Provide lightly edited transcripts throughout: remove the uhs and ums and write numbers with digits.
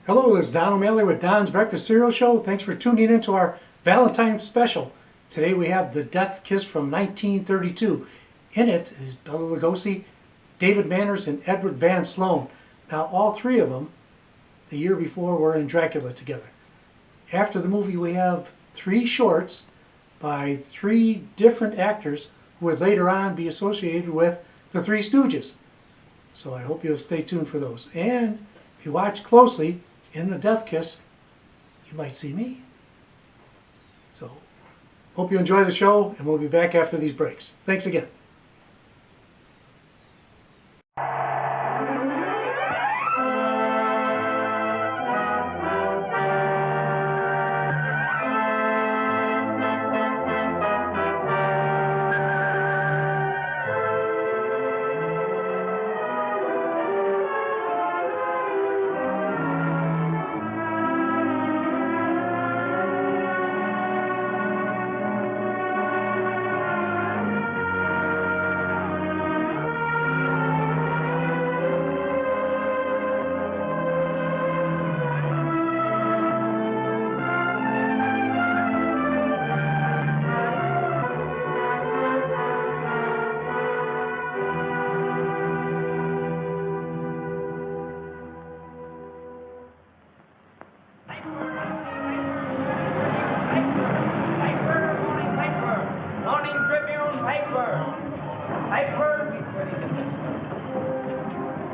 Hello, this is Don O'Malley with Don's Breakfast Cereal Show. Thanks for tuning in to our Valentine's special. Today we have The Death Kiss from 1932. In it is Bela Lugosi, David Manners, and Edward Van Sloan. Now all three of them, the year before, were in Dracula together. After the movie we have three shorts by three different actors who would later on be associated with the Three Stooges. So I hope you'll stay tuned for those. And if you watch closely, in The Death Kiss, you might see me. So, hope you enjoy the show, and we'll be back after these breaks. Thanks again.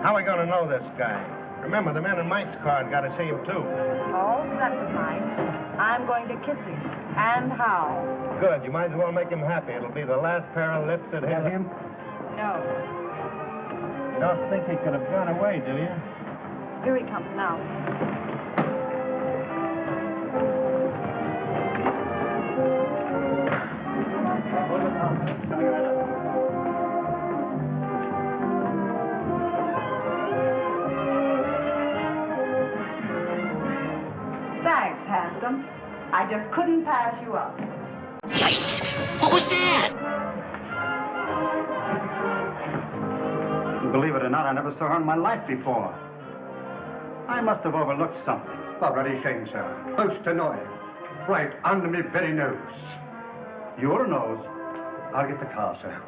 How are we going to know this guy? Remember, the man in Mike's car got to see him, too. Oh, that's fine. I'm going to kiss him. And how? Good. You might as well make him happy. It'll be the last pair of lips that hit him. No. You don't think he could have gone away, do you? Here he comes now. Thanks, handsome. I just couldn't pass you up. Yikes! What was that? Believe it or not, I never saw her in my life before. I must have overlooked something. Already shame, sir. Close to noise. Right under me very nose. Your nose. I'll get the car, sir.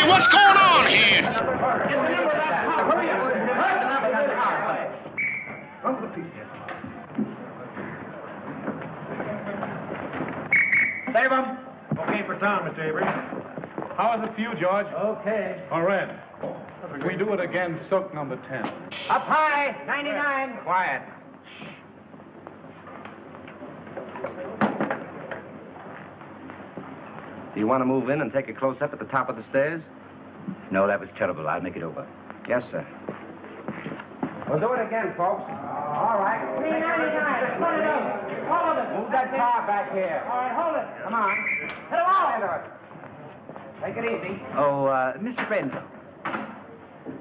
What's going on here? Save him. Okay for Tom, Mr. Avery. How is it for you, George? Okay. All right. We do it again, soak number 10. Up high, 99. Quiet. Do you want to move in and take a close-up at the top of the stairs? No, that was terrible. I'll make it over. Yes, sir. We'll do it again, folks. All right. 399. Put it up. Hold it. Move that car back here. All right, hold it. Come on. Hit him out. Take it easy. Oh, Mr. Brent,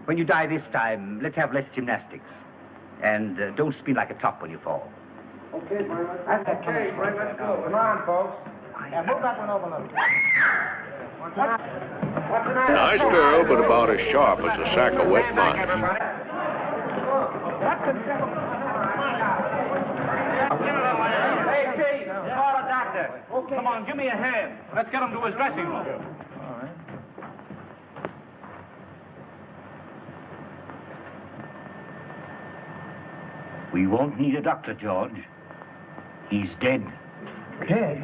when you die this time, let's have less gymnastics. And don't spin like a top when you fall. Okay, Brent. That's okay, Brent. Let's go. Come on, folks. Yeah, move that one over a little. What's the matter? Nice girl, but about as sharp as a sack of wet mice. Hey, Pete, call a doctor. Okay. Come on, give me a hand. Let's get him to his dressing room. All right. We won't need a doctor, George. He's dead. Dead?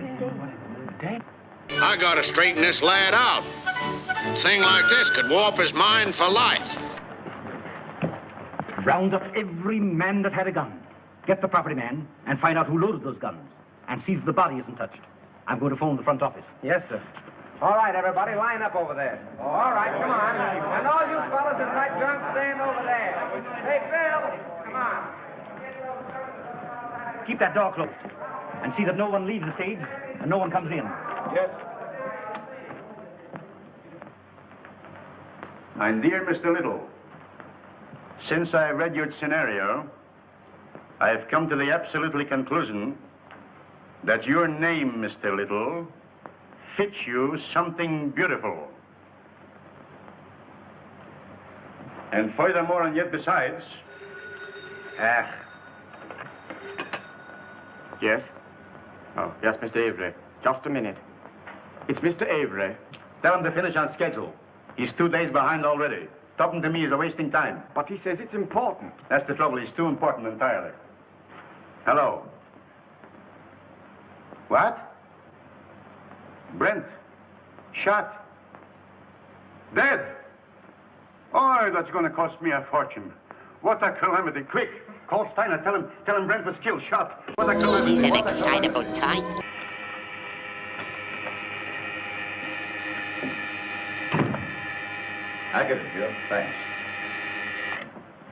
Dead? I gotta straighten this lad out. A thing like this could warp his mind for life. Round up every man that had a gun. Get the property man and find out who loaded those guns. And see that the body isn't touched. I'm going to phone the front office. Yes, sir. All right, everybody, line up over there. All right, come on. And all you fellas in that junk, stand over there. Hey, Phil, come on. Keep that door closed. And see that no one leaves the stage and no one comes in. Yes. My dear Mr. Little, since I read your scenario, I have come to the absolutely conclusion that your name, Mr. Little, fits you something beautiful. And furthermore, and yet besides... Yes? Oh, yes, Mr. Avery. Just a minute. It's Mr. Avery. Tell him to finish on schedule. He's 2 days behind already. Talking to me is a wasting time. But he says it's important. That's the trouble. He's too important entirely. Hello. What? Brent. Shot. Dead. Oh, that's going to cost me a fortune. What a calamity. Quick. Call Steiner. Tell him Brent was killed. Shot. What a calamity. It's an excitable time. I get it, Joe. Thanks.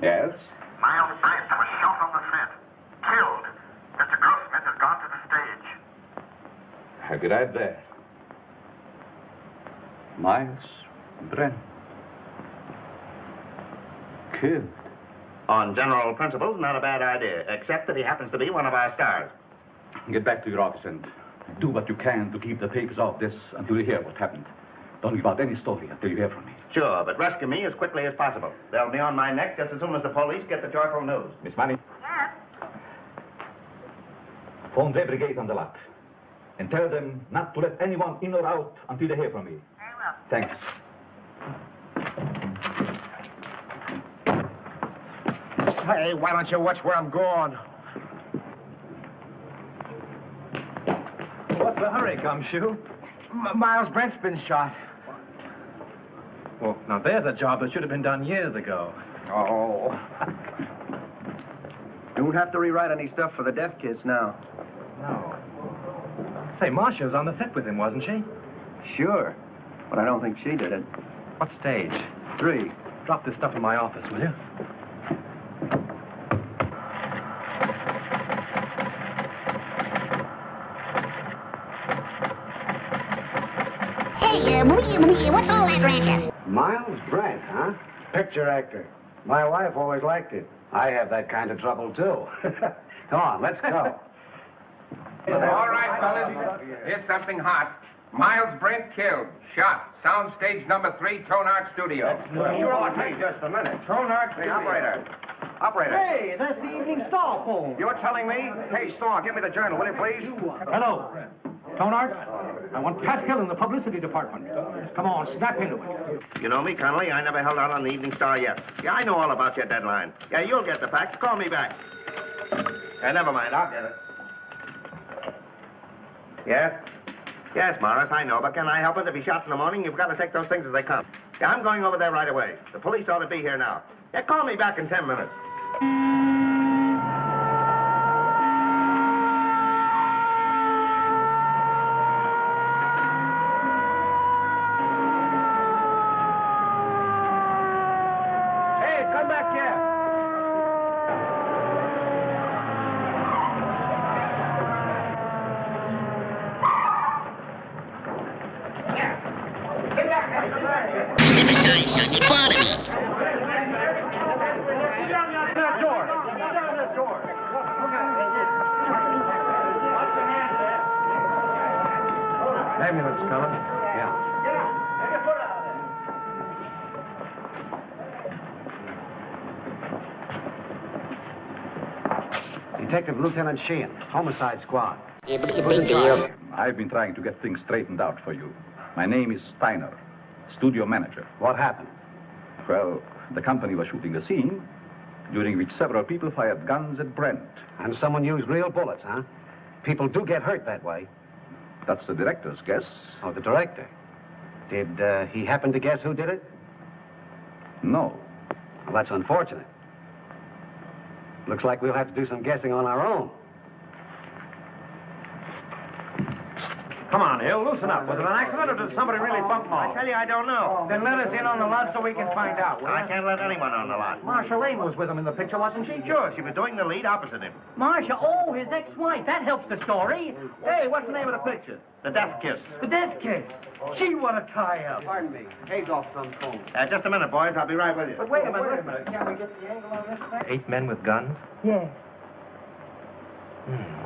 Yes? Myles Brent was shot on the set. Killed. Mr. Grossman has gone to the stage. I'll be right there. Myles Brent. Killed. On general principles, not a bad idea, except that he happens to be one of our stars. Get back to your office and do what you can to keep the papers off this until you hear what happened. Don't give out any story until you hear from me. Sure, but rescue me as quickly as possible. They'll be on my neck just as soon as the police get the joyful news. Miss Manning? Yes? Phone the brigade on the lot. And tell them not to let anyone in or out until they hear from me. Very well. Thanks. Hey, why don't you watch where I'm going? What's the hurry, Gumshoe? Myles Brent's been shot. Well, now there's a job that should have been done years ago. Oh. Don't have to rewrite any stuff for the death kiss now. No. Say, Marcia was on the set with him, wasn't she? Sure, but I don't think she did it. What stage? 3. Drop this stuff in my office, will you? Hey, what's all that racket? Myles Brent, huh? Picture actor. My wife always liked it. I have that kind of trouble, too. Come on, let's go. All right, fellas. Here's something hot. Myles Brent killed. Shot. Soundstage number 3, Tonart Studios. Sure, take just a minute. Tonart Hey, operator. Operator. Hey, that's the Evening Star phone. You're telling me? Hey, Storm, give me the journal, will you, please? Hello. Tonart, I want Pascal in the publicity department. Come on, snap into it. You know me, Connolly. I never held out on the Evening Star yet. Yeah, I know all about your deadline. Yeah, you'll get the facts. Call me back. Never mind. I'll get it. Yes? Yes, Morris, I know, but can I help it? If he's shot in the morning, you've got to take those things as they come. Yeah, I'm going over there right away. The police ought to be here now. Yeah, call me back in 10 minutes. Ambulance coming. Yeah. Detective Lieutenant Sheehan, Homicide Squad. I've been trying to get things straightened out for you. My name is Steiner, studio manager. What happened? Well, the company was shooting a scene during which several people fired guns at Brent. And someone used real bullets, huh? People do get hurt that way. That's the director's guess. Oh, the director. Did he happen to guess who did it? No. Well, that's unfortunate. Looks like we'll have to do some guessing on our own. Come on, Hill, loosen up. Was it an accident or did somebody really bump Marcia? I tell you, I don't know. Then let us in on the lot so we can find out. I can't let anyone on the lot. Marcia Lane was with him in the picture, wasn't she? Sure, she was doing the lead opposite him. Marcia, oh, his ex-wife. That helps the story. Hey, what's the name of the picture? The death kiss. The death kiss. Gee, what a tie-up. Pardon me. Adolph's on phone. Just a minute, boys. I'll be right with you. But wait a minute. Can we get the angle on this thing? 8 men with guns? Yes.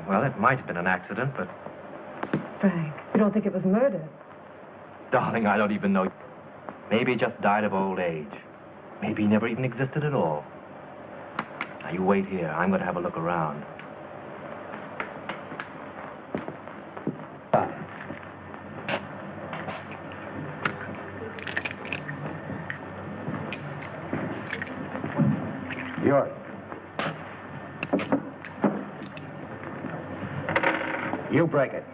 Well, it might have been an accident, but... Frank, you don't think it was murder? Darling, I don't even know. Maybe he just died of old age. Maybe he never even existed at all. Now, you wait here. I'm going to have a look around. Yours. You break it.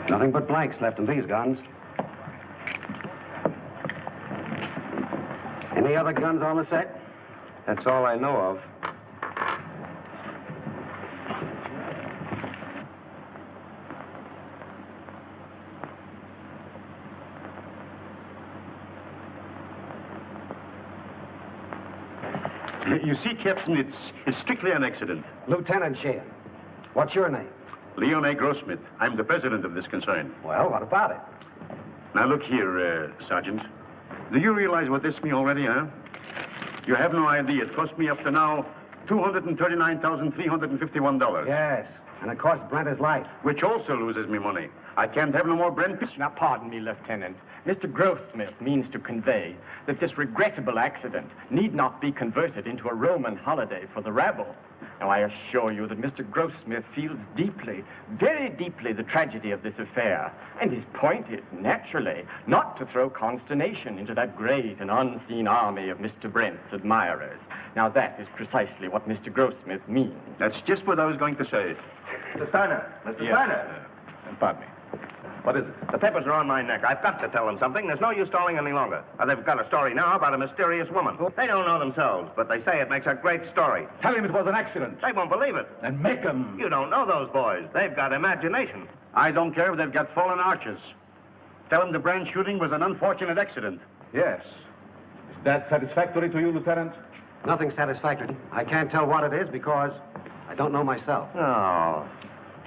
Nothing but blanks left in these guns. Any other guns on the set? That's all I know of. You see, Captain, it's strictly an accident. Lieutenant Sheehan. What's your name? Leon A. Grossmith. I'm the president of this concern. Well, what about it? Now, look here, Sergeant. Do you realize what this means already, huh? You have no idea. It cost me up to now $239,351. Yes, and it cost Brent his life. Which also loses me money. I can't have no more Brent. Now, pardon me, Lieutenant. Mr. Grossmith means to convey that this regrettable accident need not be converted into a Roman holiday for the rabble. Now, I assure you that Mr. Grossmith feels deeply, very deeply, the tragedy of this affair. And his point is, naturally, not to throw consternation into that great and unseen army of Mr. Brent's admirers. Now, that is precisely what Mr. Grossmith means. That's just what I was going to say. Mr. Steiner. Mr. Steiner. Pardon me. What is it? The papers are on my neck. I've got to tell them something. There's no use stalling any longer. They've got a story now about a mysterious woman. They don't know themselves, but they say it makes a great story. Tell him it was an accident. They won't believe it. And make them. You don't know those boys. They've got imagination. I don't care if they've got fallen arches. Tell them the Brand shooting was an unfortunate accident. Yes. Is that satisfactory to you, Lieutenant? Nothing satisfactory. I can't tell what it is because I don't know myself. Oh.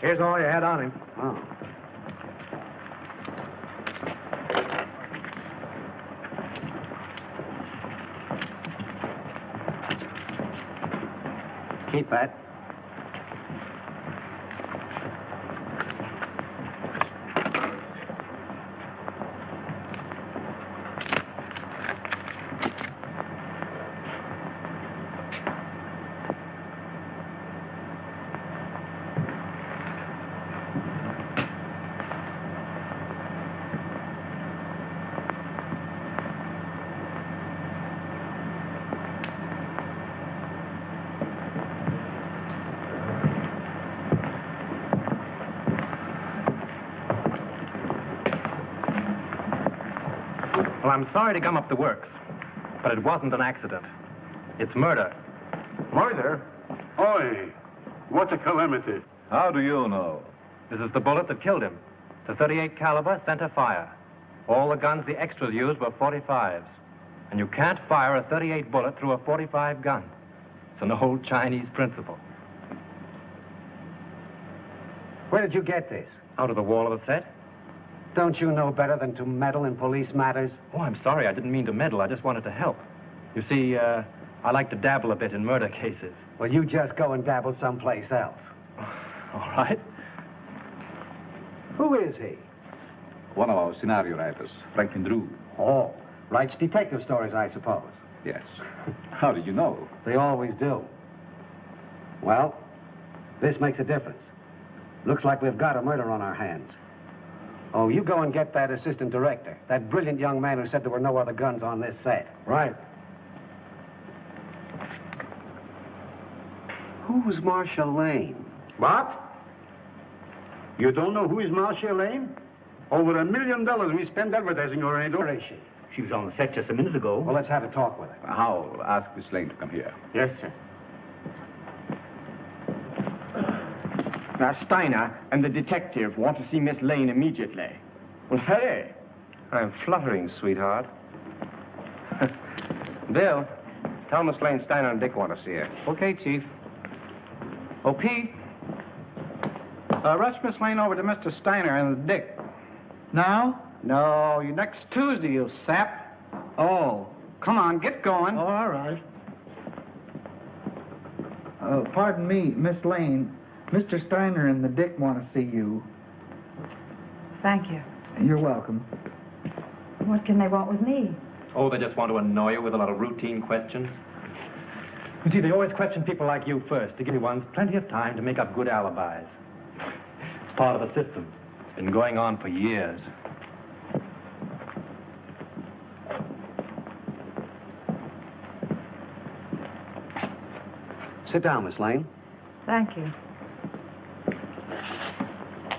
Here's all you had on him. Oh. Keep that. Well, I'm sorry to gum up the works, but it wasn't an accident. It's murder. Murder? Oi, what a calamity. How do you know? This is the bullet that killed him. The .38 caliber center fire. All the guns the extras used were .45s. And you can't fire a .38 bullet through a .45 gun. It's an old Chinese principle. Where did you get this? Out of the wall of the set? Don't you know better than to meddle in police matters? Oh, I'm sorry. I didn't mean to meddle. I just wanted to help. You see, I like to dabble a bit in murder cases. Well, you just go and dabble someplace else. All right. Who is he? One of our scenario writers, Franklyn Drew. Oh, writes detective stories, I suppose. Yes. How did you know? They always do. Well, this makes a difference. Looks like we've got a murder on our hands. Oh, you go and get that assistant director, that brilliant young man who said there were no other guns on this set. Right. Who's Marcia Lane? What? You don't know who is Marcia Lane? Over $1 million we spent advertising her, ain't Where is she? She was on the set just a minute ago. Well, let's have a talk with her. How? Ask Miss Lane to come here. Yes, sir. Now, Steiner and the detective want to see Miss Lane immediately. Well, hurry. I'm fluttering, sweetheart. Bill, tell Miss Lane Steiner and Dick want to see her. Okay, Chief. Oh, Pete. Rush Miss Lane over to Mr. Steiner and Dick. Now? No, you next Tuesday, you sap. Oh, come on, get going. Oh, all right. Pardon me, Miss Lane. Mr. Steiner and the Dick want to see you. Thank you. You're welcome. What can they want with me? Oh, they just want to annoy you with a lot of routine questions. You see, they always question people like you first to give you ones plenty of time to make up good alibis. It's part of the system. It's been going on for years. Sit down, Miss Lane. Thank you.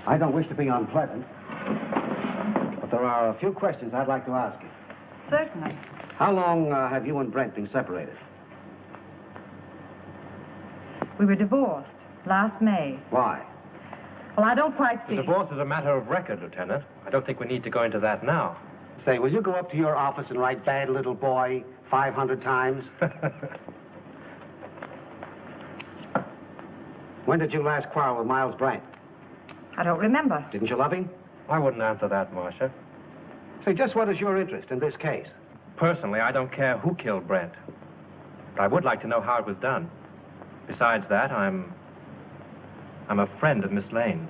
I don't wish to be unpleasant, but there are a few questions I'd like to ask you. Certainly. How long have you and Brent been separated? We were divorced last May. Why? Well, I don't quite see. The divorce is a matter of record, Lieutenant. I don't think we need to go into that now. Say, will you go up to your office and write bad little boy 500 times? When did you last quarrel with Myles Brent? I don't remember. Didn't you love him? I wouldn't answer that, Marcia. Say, just what is your interest in this case? Personally, I don't care who killed Brent. But I would like to know how it was done. Besides that, I'm a friend of Miss Lane's.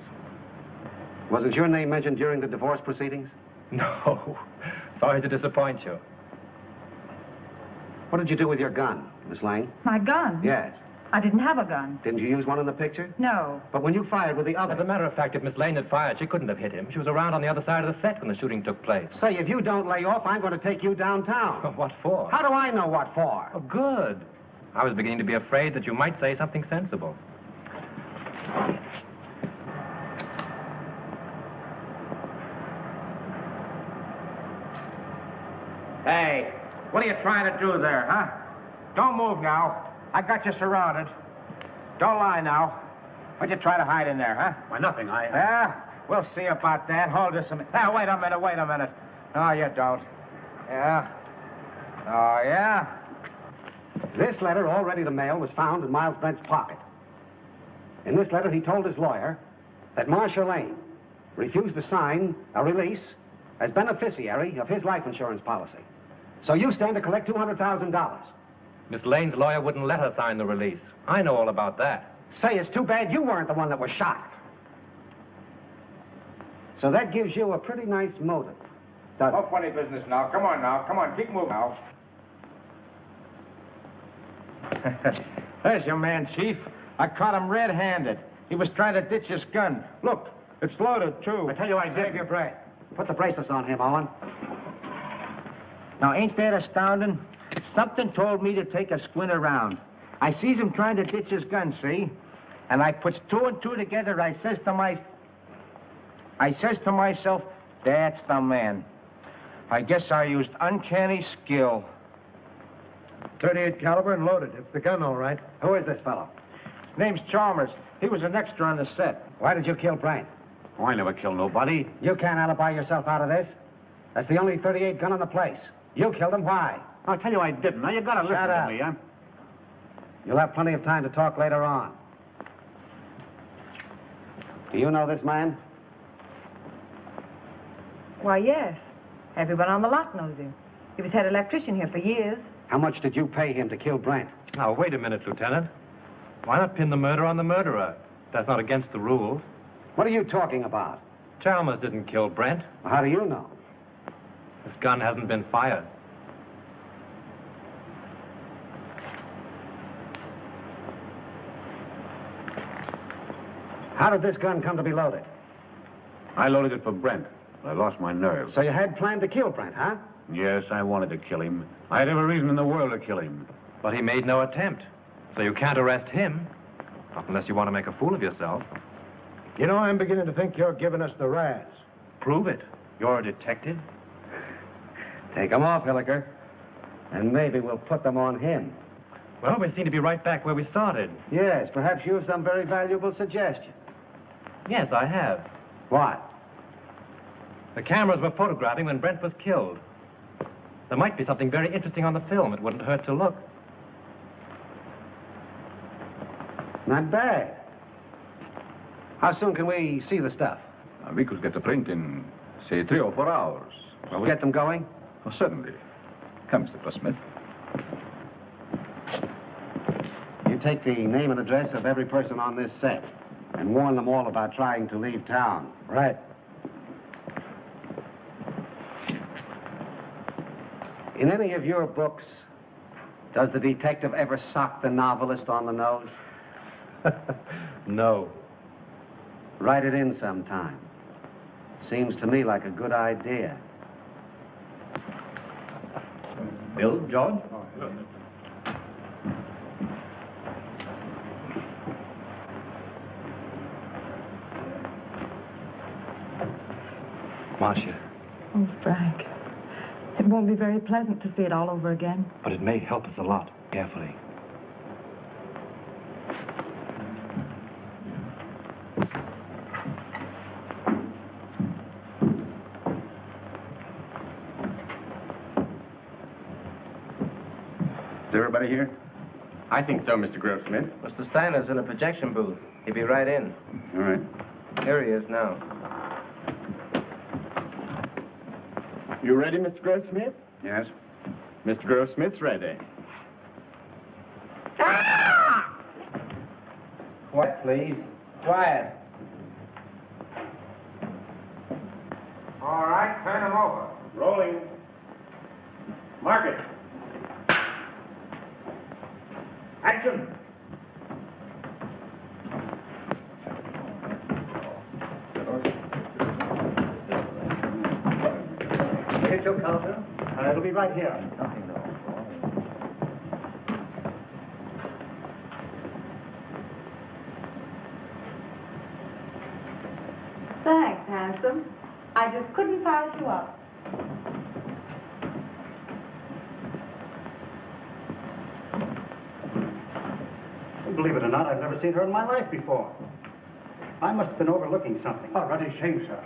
Wasn't your name mentioned during the divorce proceedings? No. Sorry to disappoint you. What did you do with your gun, Miss Lane? My gun? Yes. I didn't have a gun. Didn't you use one in the picture? No. But when you fired with the other... As a matter of fact, if Miss Lane had fired, she couldn't have hit him. She was around on the other side of the set when the shooting took place. Say, if you don't lay off, I'm going to take you downtown. What for? How do I know what for? Oh, good. I was beginning to be afraid that you might say something sensible. Hey, what are you trying to do there, huh? Don't move now. I got you surrounded. Don't lie now. What'd you try to hide in there, huh? Why, nothing. Yeah? We'll see about that. Hold this a minute. Now, wait a minute. No, you don't. Yeah? Oh, yeah? This letter, all ready to mail, was found in Myles Brent's pocket. In this letter, he told his lawyer that Marcia Lane refused to sign a release as beneficiary of his life insurance policy. So you stand to collect $200,000. Miss Lane's lawyer wouldn't let her sign the release. I know all about that. Say, it's too bad you weren't the one that was shot. So that gives you a pretty nice motive, doesn't it? No funny business now. Come on, keep moving now. There's your man, Chief. I caught him red-handed. He was trying to ditch his gun. Look, it's loaded, too. I tell you, I did. Save your breath. Put the bracelets on him, Owen. Now, ain't that astounding? Something told me to take a squint around. I sees him trying to ditch his gun, see? And I puts two and two together. I says to myself, that's the man. I guess I used uncanny skill. 38 caliber and loaded. It's the gun, all right. Who is this fellow? Name's Chalmers. He was an extra on the set. Why did you kill Brent? Oh, I never killed nobody. You can't alibi yourself out of this. That's the only 38 gun in the place. You killed him. Why? I'll tell you I didn't. Now, you gotta listen Shut to up. me, huh? You'll have plenty of time to talk later on. Do you know this man? Why, yes. Everyone on the lot knows him. He was head electrician here for years. How much did you pay him to kill Brent? Now, wait a minute, Lieutenant. Why not pin the murder on the murderer? That's not against the rules. What are you talking about? Chalmers didn't kill Brent. Well, how do you know? This gun hasn't been fired. How did this gun come to be loaded? I loaded it for Brent. I lost my nerve. So you had planned to kill Brent, huh? Yes, I wanted to kill him. I had every reason in the world to kill him. But he made no attempt. So you can't arrest him. Not unless you want to make a fool of yourself. You know, I'm beginning to think you're giving us the razz. Prove it. You're a detective. Take them off, Hilliker. And maybe we'll put them on him. Well, we seem to be right back where we started. Yes, perhaps you have some very valuable suggestion. Yes, I have. What? The cameras were photographing when Brent was killed. There might be something very interesting on the film. It wouldn't hurt to look. Not bad. How soon can we see the stuff? We could get the print in, say, 3 or 4 hours. Will we get them going? Oh, certainly. Come, Mr. Smith. You take the name and address of every person on this set and warn them all about trying to leave town. Right. In any of your books, does the detective ever sock the novelist on the nose? No. Write it in sometime. Seems to me like a good idea. Bill, George? Marcia. Oh, Frank. It won't be very pleasant to see it all over again. But it may help us a lot. Carefully. Is everybody here? I think so, Mr. Grossmith. Mr. Steiner's in a projection booth. He'll be right in. All right. Here he is now. You ready, Mr. Grossmith? Yes. Mr. Grossmith's ready. Quiet, please. Quiet. All right, turn them over. Rolling. Mark it. Action. Get your counter. It'll be right here. Nothing, though. Thanks, handsome. I just couldn't pass you up. Believe it or not, I've never seen her in my life before. I must have been overlooking something. Oh, bloody shame, sir.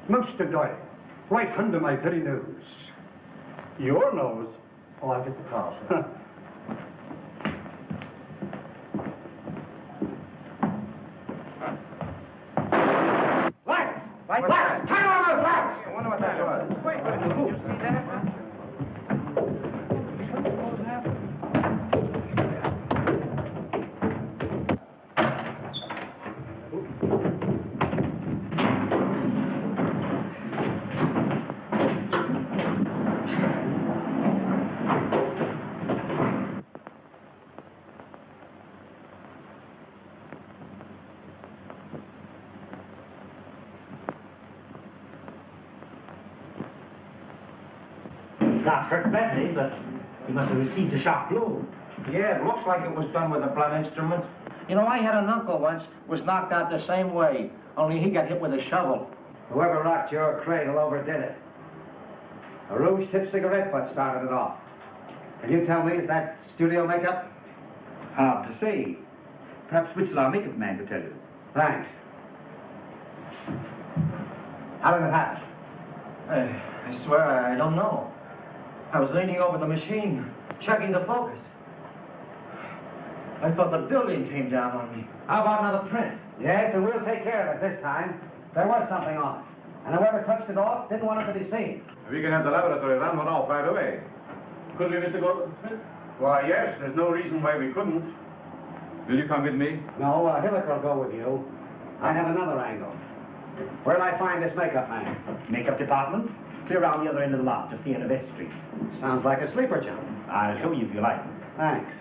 Most annoying. Right under my very nose. Your nose? Oh, I'll get the car, sir. Lights! Lights! Turn on those lights! I wonder what that was. Wait, did you see that? Not hurt badly, but he must have received a sharp blow. Yeah, it looks like it was done with a blunt instrument. You know, I had an uncle once was knocked out the same way, only he got hit with a shovel. Whoever rocked your cradle overdid it. A rouge-tipped cigarette butt started it off. Can you tell me, is that studio makeup? Hard to say. Perhaps Witzel, our makeup man, could tell you. Thanks. How did it happen? I swear I don't know. I was leaning over the machine, checking the focus. I thought the building came down on me. How about another print? Yes, and we'll take care of it this time. There was something on it. And whoever touched it off didn't want it to be seen. We can have the laboratory run one off right away. Could we, Mr. Smith? Why, yes. There's no reason why we couldn't. Will you come with me? No, Hilliker will go with you. I have another angle. Where'll I find this makeup man? Makeup department? Clear around the other end of the lot, just the end of S Street. Sounds like a sleeper job. I'll show you if you like. Thanks.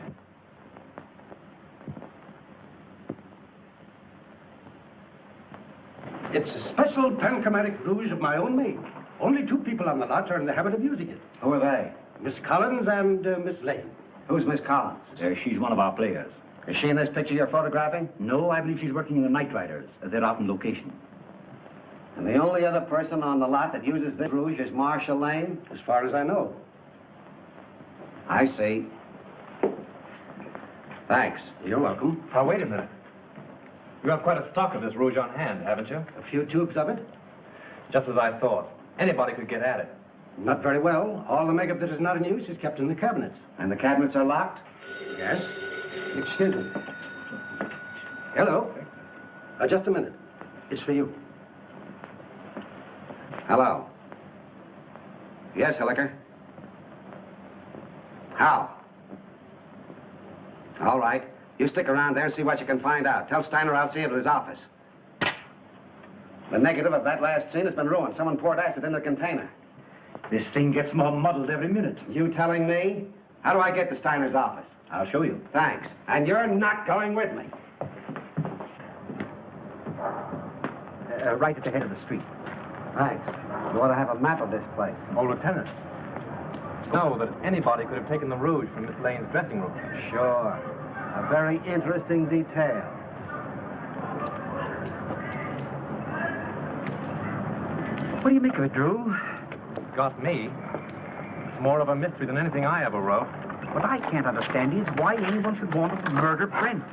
It's a special panchromatic rouge of my own make. Only 2 people on the lot are in the habit of using it. Who are they? Miss Collins and Miss Lane. Who's Miss Collins? She's one of our players. Is she in this picture you're photographing? No, I believe she's working in the Night Riders. They're out in location. The And the only other person on the lot that uses this rouge is Marcia Lane? As far as I know. I see. Thanks. You're welcome. Now, wait a minute. You have quite a stock of this rouge on hand, haven't you? A few tubes of it? Just as I thought. Anybody could get at it. Not very well. All the makeup that is not in use is kept in the cabinets. And the cabinets are locked? Yes. Excuse me. Hello. Just a minute. It's for you. Hello. Yes, Hilliker. How? All right. You stick around there and see what you can find out. Tell Steiner I'll see you at his office. The negative of that last scene has been ruined. Someone poured acid in the container. This thing gets more muddled every minute. You telling me? How do I get to Steiner's office? I'll show you. Thanks. And you're not going with me. Right at the head of the street. Thanks. You ought to have a map of this place. Oh, Lieutenant. Know that anybody could have taken the rouge from Miss Lane's dressing room. Sure. A very interesting detail. What do you make of it, Drew? Got me. It's more of a mystery than anything I ever wrote. What I can't understand is why anyone should want to murder Brent.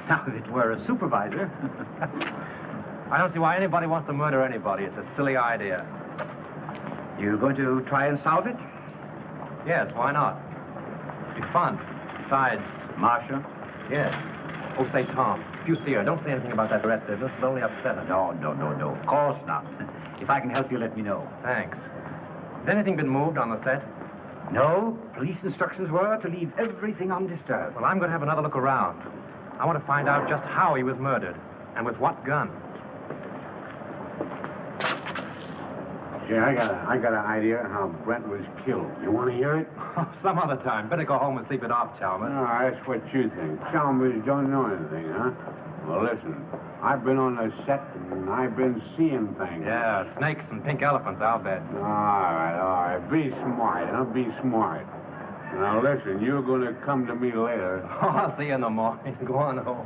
Now, if it were a supervisor... I don't see why anybody wants to murder anybody. It's a silly idea. You going to try and solve it? Yes, why not? It'd be fun. Besides... Marcia? Yes. Oh, say, Tom, if you see her, don't say anything about that arrest business. It'll only upset her. No. Of course not. If I can help you, let me know. Thanks. Has anything been moved on the set? No. Police instructions were to leave everything undisturbed. Well, I'm going to have another look around. I want to find out just how he was murdered and with what gun. Yeah, I got an idea how Brent was killed. You want to hear it? Some other time. Better go home and sleep it off, Chalmers. No, that's what you think. Chalmers don't know anything, huh? Well, listen. I've been on the set and I've been seeing things. Yeah, snakes and pink elephants, I'll bet. All right. Be smart, huh? Be smart. Now, listen, you're going to come to me later. Oh, I'll see you in the morning. Go on home.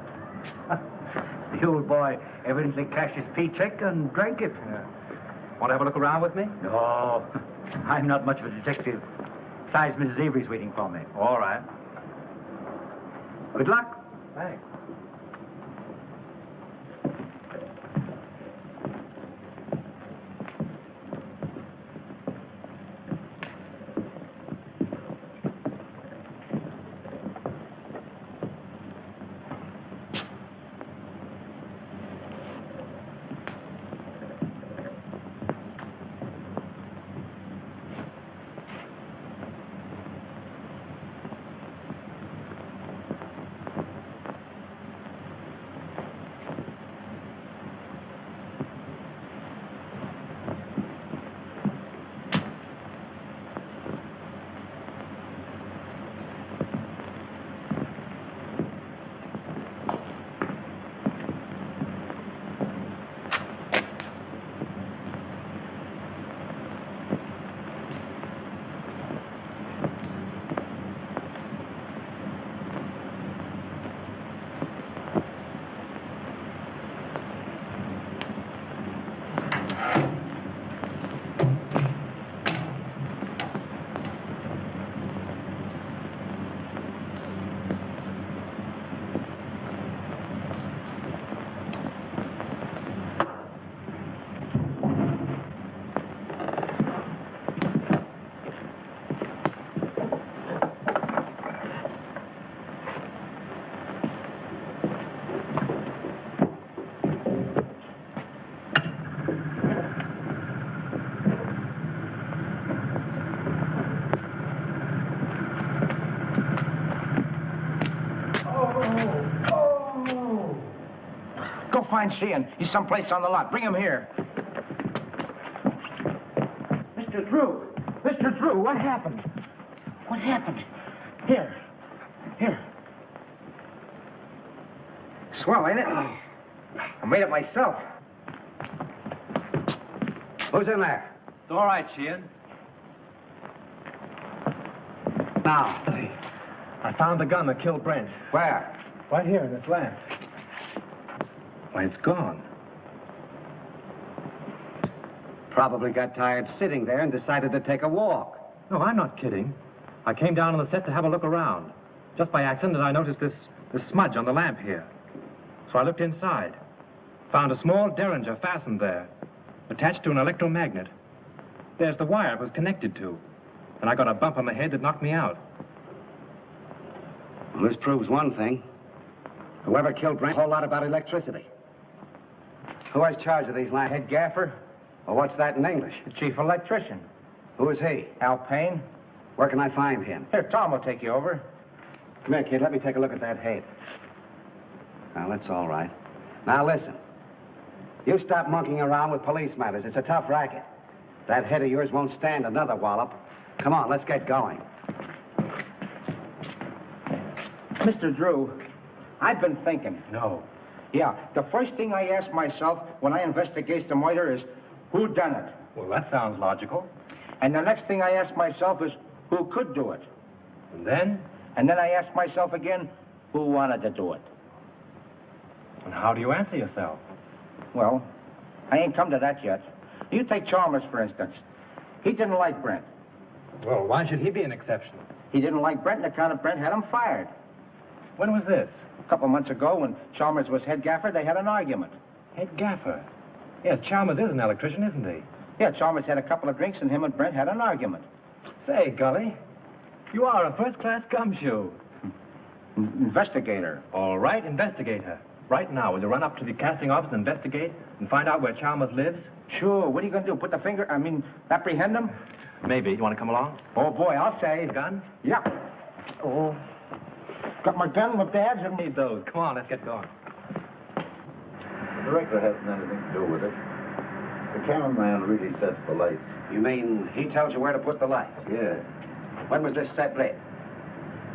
The old boy evidently cashed his paycheck and drank it. Yeah. Want to have a look around with me? No. I'm not much of a detective. Besides, Mrs. Avery's waiting for me. All right. Good luck. Thanks. Find Sheehan. He's someplace on the lot. Bring him here. Mr. Drew! Mr. Drew, what happened? What happened? Here. Swell, ain't it? I made it myself. Who's in there? It's all right, Sheehan. Now. I found the gun that killed Brent. Where? Right here in this lamp. Why, it's gone. Probably got tired sitting there and decided to take a walk. No, I'm not kidding. I came down on the set to have a look around. Just by accident, I noticed this smudge on the lamp here. So I looked inside. Found a small derringer fastened there, attached to an electromagnet. There's the wire it was connected to. And I got a bump on the head that knocked me out. Well, this proves one thing. Whoever killed Brent, a whole lot about electricity. Who has charge of these lamps? Head gaffer, Well, what's that in English? the chief electrician. Who is he? Al Payne. Where can I find him? Here, Tom will take you over. Come here, kid. Let me take a look at that head. Now, that's all right. Now, listen. You stop monkeying around with police matters. It's a tough racket. That head of yours won't stand another wallop. Come on, let's get going. Mr. Drew, I've been thinking. No. Yeah, the first thing I ask myself when I investigate the murder is, who done it? Well, that sounds logical. And the next thing I ask myself is, who could do it? And then? And then I ask myself again, who wanted to do it? And how do you answer yourself? Well, I ain't come to that yet. You take Chalmers, for instance. He didn't like Brent. Well, why should he be an exception? He didn't like Brent, and the account of Brent had him fired. When was this? A couple months ago, when Chalmers was head gaffer, they had an argument. Head gaffer? Yes, Chalmers is an electrician, isn't he? Yeah, Chalmers had a couple of drinks, and him and Brent had an argument. Say, Gully, you are a first-class gumshoe. Investigator. All right, investigator. Right now, will you run up to the casting office and investigate and find out where Chalmers lives? Sure. What are you going to do? Apprehend him? Maybe. You want to come along? Oh, boy, I'll say. Gun? Yeah. Oh. Got my gun, my badge, and... Need those. Come on, let's get going. The director hasn't anything to do with it. The cameraman really sets the lights. You mean he tells you where to put the lights? Yeah. When was this set lit?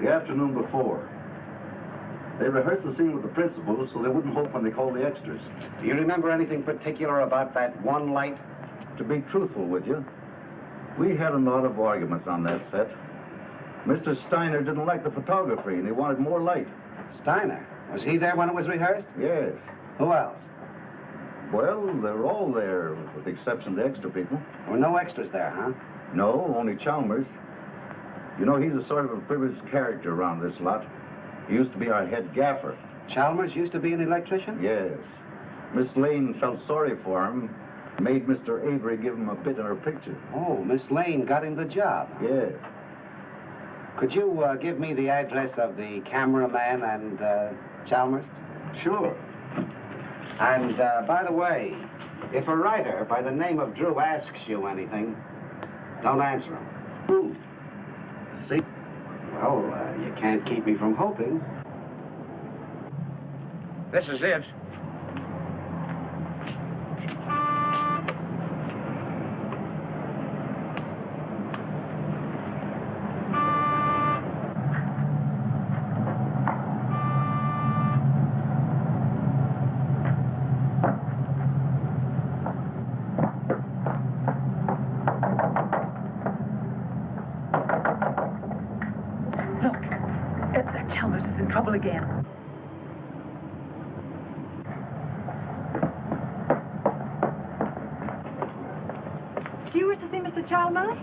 The afternoon before. They rehearsed the scene with the principals so they wouldn't hope when they called the extras. Do you remember anything particular about that one light? To be truthful with you, we had a lot of arguments on that set. Mr. Steiner didn't like the photography and he wanted more light. Steiner? Was he there when it was rehearsed? Yes. Who else? Well, they're all there, with the exception of the extra people. There were no extras there, huh? No, only Chalmers. You know, he's a sort of a privileged character around this lot. He used to be our head gaffer. Chalmers used to be an electrician? Yes. Miss Lane felt sorry for him, made Mr. Avery give him a bit in her picture. Oh, Miss Lane got him the job. Yes. Could you give me the address of the cameraman and Chalmers? Sure. And, by the way, if a writer by the name of Drew asks you anything, don't answer him. Who? See? Well, you can't keep me from hoping. This is it. Chalmers is in trouble again. You wish to see Mr. Chalmers?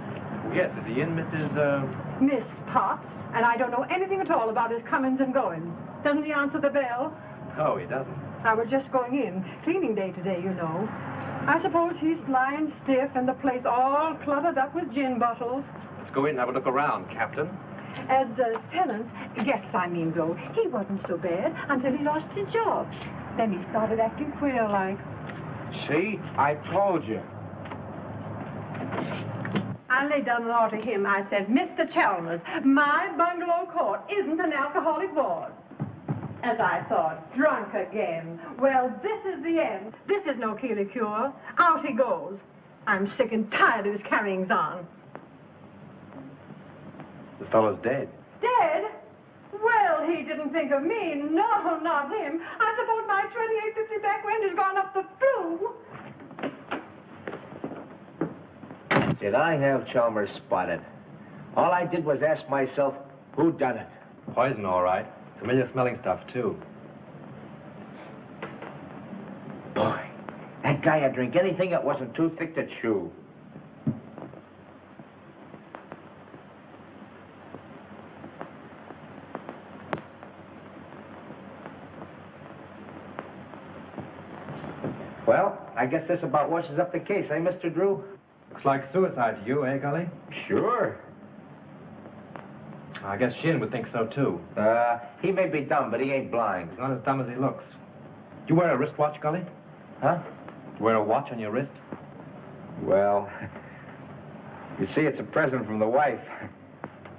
Yes, is he in, Mrs. Miss Potts, and I don't know anything at all about his comings and goings. Doesn't he answer the bell? No, he doesn't. I was just going in. Cleaning day today, you know. I suppose he's lying stiff and the place all cluttered up with gin bottles. Let's go in and have a look around, Captain. As tenant, guests I mean though, he wasn't so bad until he lost his job. Then he started acting queer like. See? I told you. I laid down the law to him. I said, Mr. Chalmers, my bungalow court isn't an alcoholic ward. As I thought, drunk again. Well, this is the end. This is no Keeley cure. Out he goes. I'm sick and tired of his carryings on. The fellow's dead. Dead? Well, he didn't think of me. No, not him. I suppose my 2850 back rent has gone up the flue. Did I have Chalmers spotted? All I did was ask myself, who done it? Poison, all right. Familiar smelling stuff, too. Boy, that That guy would drink anything that wasn't too thick to chew. Well, I guess this about washes up the case, eh, Mr. Drew? Looks like suicide to you, eh, Gully? Sure. I guess Sheehan would think so, too. He may be dumb, but he ain't blind. He's not as dumb as he looks. Do you wear a wristwatch, Gully? Huh? You wear a watch on your wrist? Well, you see, it's a present from the wife.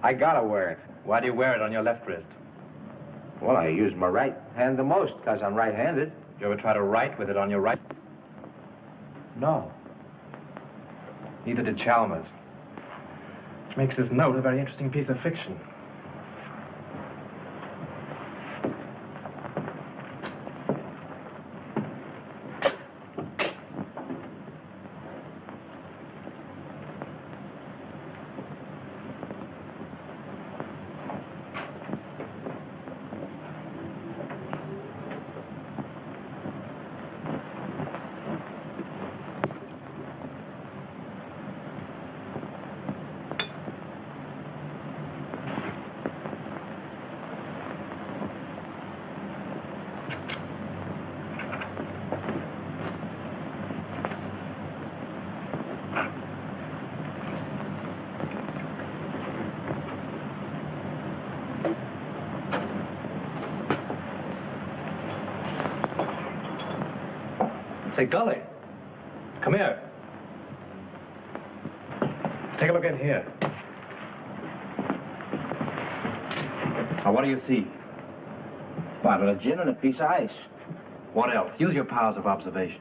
I gotta wear it. Why do you wear it on your left wrist? Well, I use my right hand the most, because I'm right-handed. You ever try to write with it on your right? No. Neither did Chalmers. Which makes this note a very interesting piece of fiction. Say, Gully, come here. Take a look in here. Now, what do you see? Bottle of gin and a piece of ice. What else? Use your powers of observation.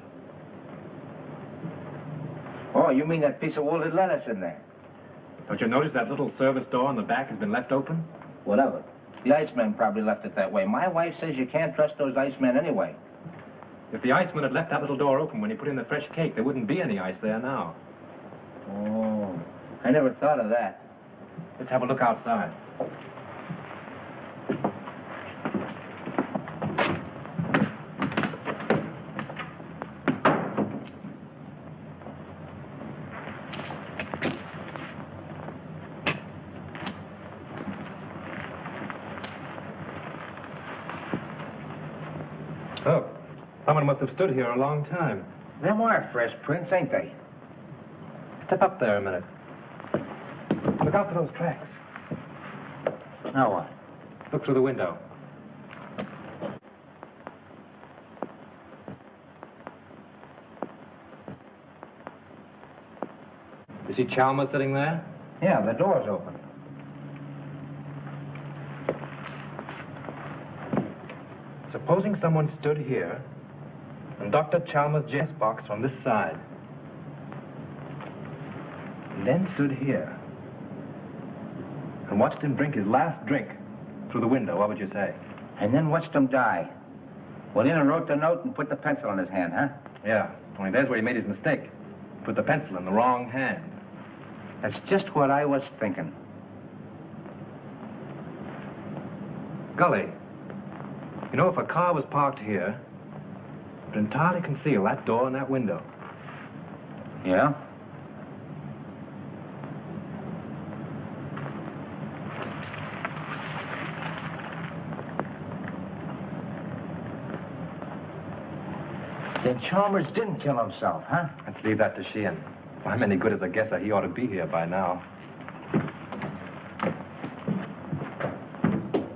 Oh, you mean that piece of wool that let us in there? Don't you notice that little service door on the back has been left open? Whatever. The iceman probably left it that way. My wife says you can't trust those icemen anyway. If the iceman had left that little door open when he put in the fresh cake, there wouldn't be any ice there now. Oh, I never thought of that. Let's have a look outside. Oh, someone must have stood here a long time. Them are fresh prints, ain't they? Step up there a minute. Look out for those tracks. Now what? Look through the window. You see Chalmers sitting there? Yeah, the door's open. Supposing someone stood here and Dr. Chalmers' Jess box from this side, and then stood here and watched him drink his last drink through the window, what would you say? And then watched him die. Went in and wrote the note and put the pencil in his hand, huh? Yeah, only there's where he made his mistake. Put the pencil in the wrong hand. That's just what I was thinking. Gully, you know, if a car was parked here, it would entirely conceal that door and that window. Yeah? Then Chalmers didn't kill himself, huh? Let's leave that to Sheehan. If I'm any good as a guesser, he ought to be here by now.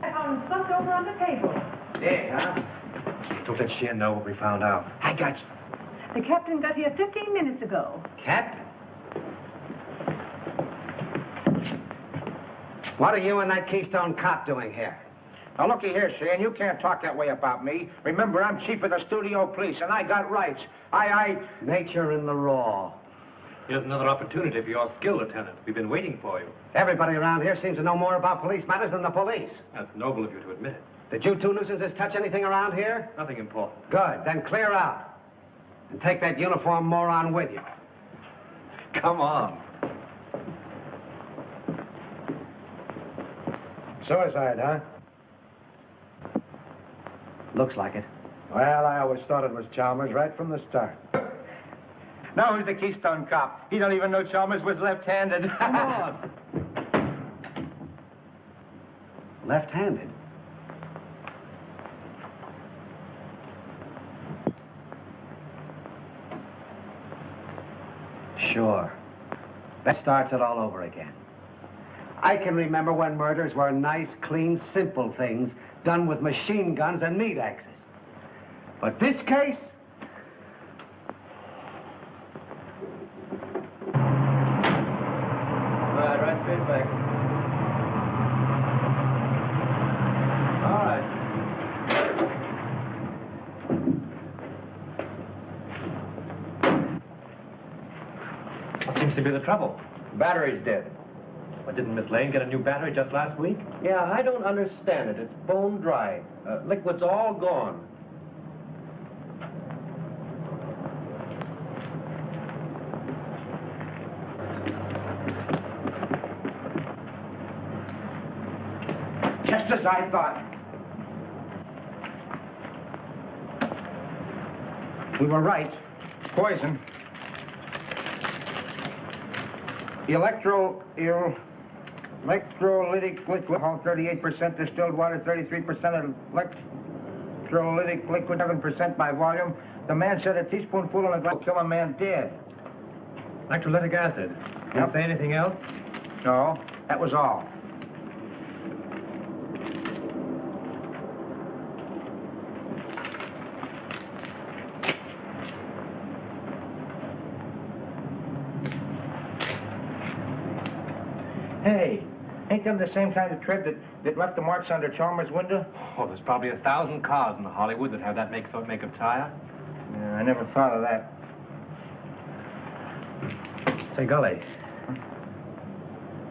I found stuff over on the table. Yeah, huh? Don't let Sheehan know what we found out. I got you. The captain got here 15 minutes ago. Captain? What are you and that Keystone cop doing here? Now, looky here, Sheehan, you can't talk that way about me. Remember, I'm chief of the studio police, and I got rights. Nature in the raw. Here's another opportunity for your skill, Lieutenant. We've been waiting for you. Everybody around here seems to know more about police matters than the police. That's noble of you to admit it. Did you two nuisances touch anything around here? Nothing important. Good. Then clear out. And take that uniformed moron with you. Come on. Suicide, huh? Looks like it. Well, I always thought it was Chalmers right from the start. Now who's the Keystone Cop? He don't even know Chalmers was left-handed. Come on. Left-handed? Sure. That starts it all over again. I can remember when murders were nice, clean, simple things done with machine guns and meat axes. But this case... Right straight back. All right. What seems to be the trouble? The battery's dead. But didn't Miss Lane get a new battery just last week? Yeah, I don't understand it. It's bone dry. Liquid's all gone. Just as I thought. We were right. Poison. Electrolytic liquid, 38% distilled water, 33% electrolytic liquid, 7% by volume. The man said a teaspoonful in a glass will kill a man dead. Electrolytic acid. Didn't say anything else? No, that was all. Hey, ain't them the same kind of tread that left the marks under Chalmers' window? Oh, there's probably 1,000 cars in Hollywood that have that make of tire. Yeah, I never thought of that. Say, Gully,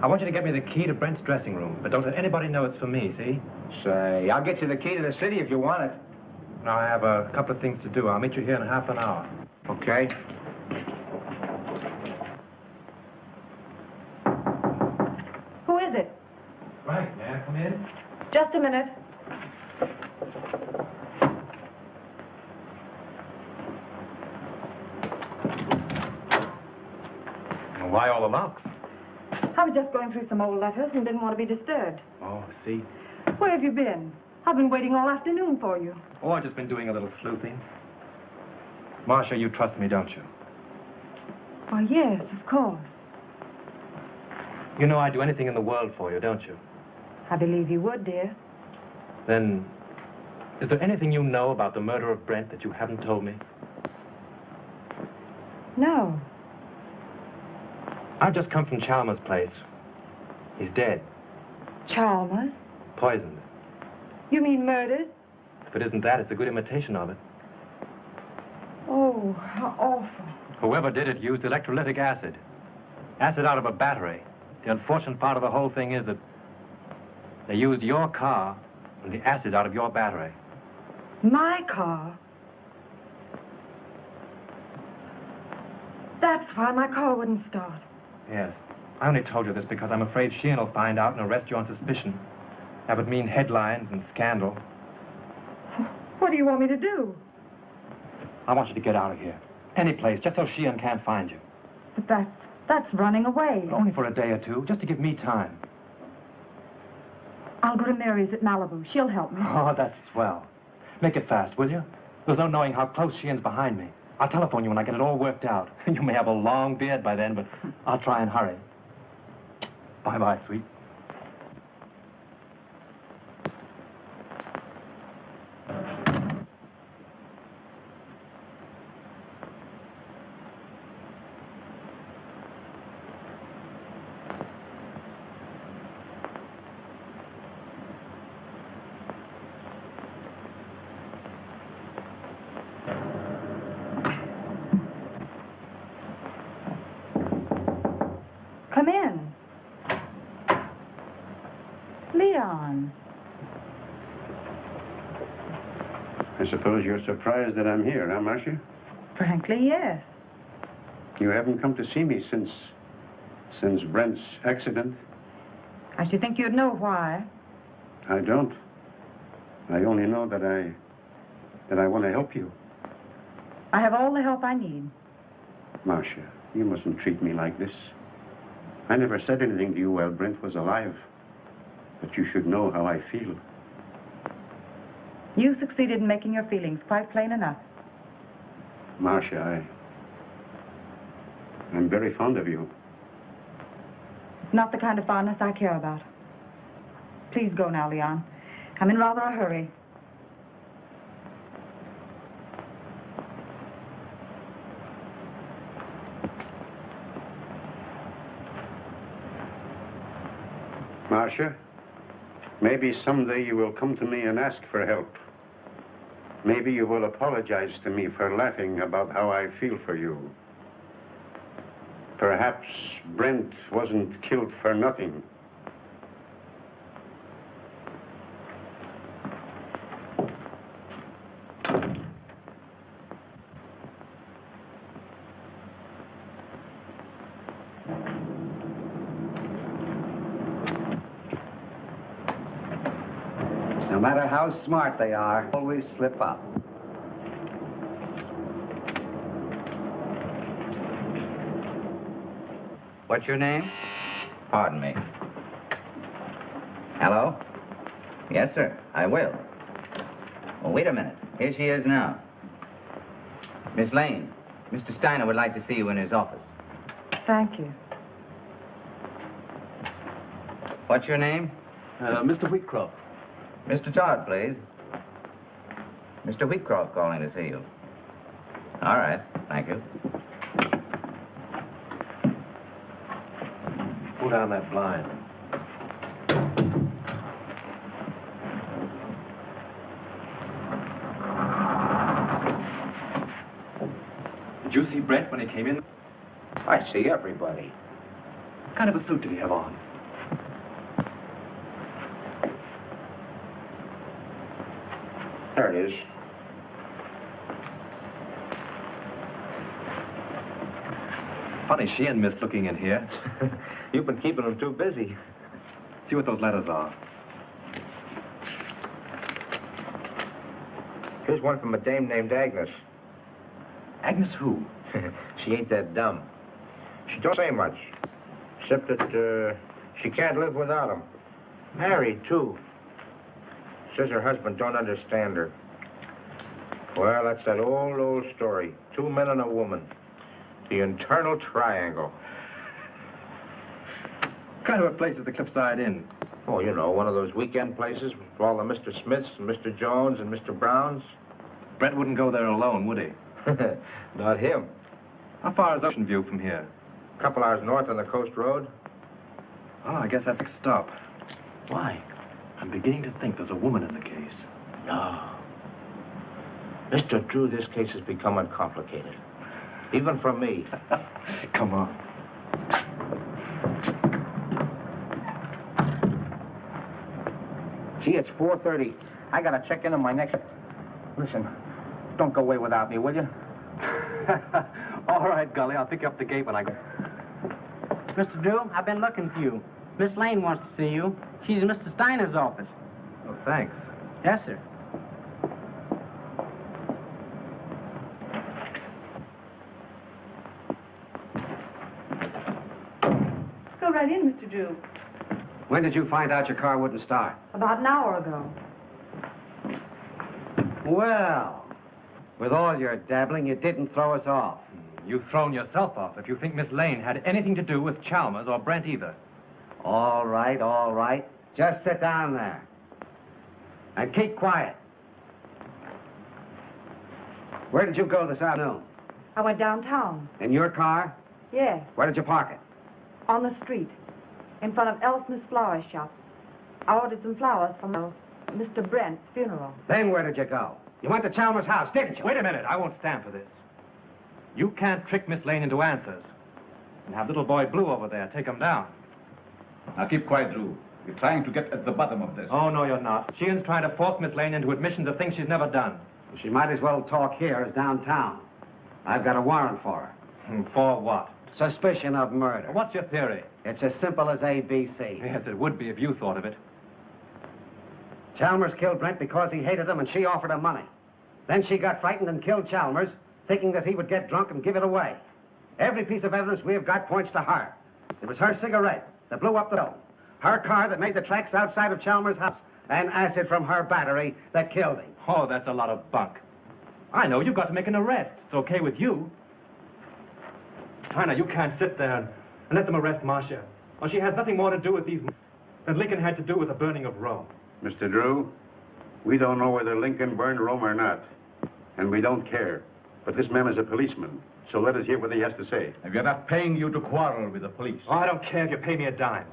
I want you to get me the key to Brent's dressing room, but don't let anybody know it's for me, see? Say, I'll get you the key to the city if you want it. Now, I have a couple of things to do. I'll meet you here in half an hour. Okay. Who is it? Frank, may I come in? Just a minute. Well, why all the locks? I was just going through some old letters and didn't want to be disturbed. Oh, see? Where have you been? I've been waiting all afternoon for you. Oh, I've just been doing a little sleuthing. Marcia, you trust me, don't you? Why, yes, of course. You know I'd do anything in the world for you, don't you? I believe you would, dear. Then, is there anything you know about the murder of Brent that you haven't told me? No. I've just come from Chalmers' place. He's dead. Chalmers? Poisoned. You mean murdered? If it isn't that, it's a good imitation of it. Oh, how awful. Whoever did it used electrolytic acid. Acid out of a battery. The unfortunate part of the whole thing is that they used your car and the acid out of your battery. My car? That's why my car wouldn't start. Yes. I only told you this because I'm afraid Sheehan will find out and arrest you on suspicion. That would mean headlines and scandal. What do you want me to do? I want you to get out of here. Any place, just so Sheehan can't find you. But that's running away. But only for a day or two, just to give me time. I'll go to Mary's at Malibu. She'll help me. Oh, that's swell. Make it fast, will you? There's no knowing how close Sheehan's behind me. I'll telephone you when I get it all worked out. You may have a long beard by then, but I'll try and hurry. Bye-bye, sweet. Come in. Leon. I suppose you're surprised that I'm here, huh, Marcia? Frankly, yes. You haven't come to see me since Brent's accident? I should think you'd know why. I don't. I only know that I want to help you. I have all the help I need. Marcia, you mustn't treat me like this. I never said anything to you while Brent was alive. But you should know how I feel. You succeeded in making your feelings quite plain enough. Marcia, I'm very fond of you. It's not the kind of fondness I care about. Please go now, Leon. I'm in rather a hurry. Marcia, maybe someday you will come to me and ask for help. Maybe you will apologize to me for laughing about how I feel for you. Perhaps Brent wasn't killed for nothing. No matter how smart they are, always slip up. What's your name? Pardon me. Hello? Yes, sir, I will. Well, wait a minute. Here she is now. Miss Lane, Mr. Steiner would like to see you in his office. Thank you. What's your name? Mr. Wheatcroft. Mr. Todd, please. Mr. Wheatcroft calling to see you. All right, thank you. Pull down that blind. Did you see Brent when he came in? I see everybody. What kind of a suit did he have on? There it is. Funny Sheehan missed looking in here. You've been keeping him too busy. See what those letters are. Here's one from a dame named Agnes. Agnes who? She ain't that dumb. She don't say much, except that she can't live without him. Married, too. Says her husband don't understand her. Well, that's that old story. 2 men and a woman. The internal triangle. What kind of a place is the Cliffside Inn? Oh, you know, one of those weekend places with all the Mr. Smiths and Mr. Jones and Mr. Browns. Brent wouldn't go there alone, would he? Not him. How far is Ocean View from here? A couple hours north on the coast road. Oh, I guess that's a stop. Why? I'm beginning to think there's a woman in the case. No. Mr. Drew, this case is becoming complicated. Even for me. Come on. Gee, it's 4:30. I gotta check in on my next... Listen, don't go away without me, will you? All right, Gully. I'll pick you up the gate when I go. Mr. Drew, I've been looking for you. Miss Lane wants to see you. She's in Mr. Steiner's office. Oh, thanks. Yes, sir. Go right in, Mr. Drew. When did you find out your car wouldn't start? About an hour ago. Well, with all your dabbling, you didn't throw us off. You've thrown yourself off if you think Miss Lane had anything to do with Chalmers or Brent either. All right, all right. Just sit down there. And keep quiet. Where did you go this afternoon? I went downtown. In your car? Yes, Where did you park it? on the street, in front of Elsmith's flower shop. I ordered some flowers from Mr. Brent's funeral. Then where did you go? You went to Chalmers' house, didn't you? Wait a minute. I won't stand for this. You can't trick Miss Lane into answers. And have little boy Blue over there take him down. Now keep quiet, Drew. You're trying to get at the bottom of this. Oh, no, you're not. Sheehan's trying to force Miss Lane into admissions of things she's never done. She might as well talk here as downtown. I've got a warrant for her. For what? Suspicion of murder. What's your theory? It's as simple as ABC. Yes, it would be if you thought of it. Chalmers killed Brent because he hated him and she offered him money. Then she got frightened and killed Chalmers, thinking that he would get drunk and give it away. Every piece of evidence we have got points to her. It was her cigarette that blew up the dome, her car that made the tracks outside of Chalmers' house, and acid from her battery that killed him. Oh, that's a lot of bunk. I know, you've got to make an arrest. It's okay with you. Steiner, you can't sit there and let them arrest Marcia. Well, she has nothing more to do with these than Lincoln had to do with the burning of Rome. Mr. Drew, we don't know whether Lincoln burned Rome or not, and we don't care. But this man is a policeman, so let us hear what he has to say. If you're not paying you to quarrel with the police. Oh, I don't care if you pay me a dime.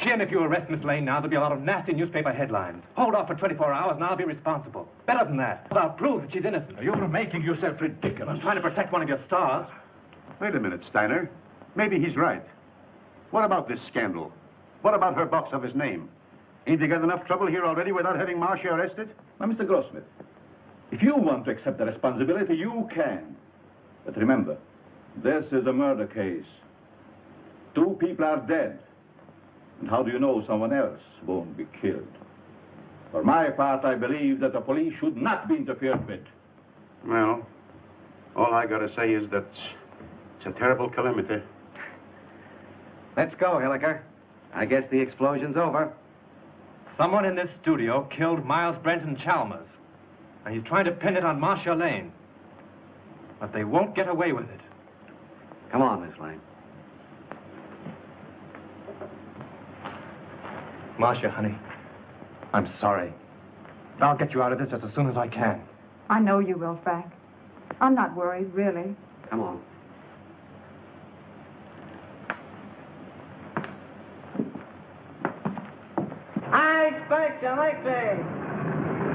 Sheehan, if you arrest Miss Lane now, there'll be a lot of nasty newspaper headlines. Hold off for 24 hours and I'll be responsible. Better than that. I'll prove that she's innocent. You're making yourself ridiculous. I'm trying to protect one of your stars. Wait a minute, Steiner. Maybe he's right. What about this scandal? What about her box of his name? Ain't they got enough trouble here already without having Marcia arrested? Now, Mr. Grossmith, if you want to accept the responsibility, you can. But remember, this is a murder case. 2 people are dead. And how do you know someone else won't be killed? For my part, I believe that the police should not be interfered with. Well, all I gotta say is that it's a terrible calamity. Let's go, Hilliker. I guess the explosion's over. Someone in this studio killed Myles Brent and Chalmers. And he's trying to pin it on Marcia Lane. But they won't get away with it. Come on, Miss Lane. Marcia, honey, I'm sorry. I'll get you out of this just as soon as I can. I know you will, Frank. I'm not worried, really. Come on. I expect you like this.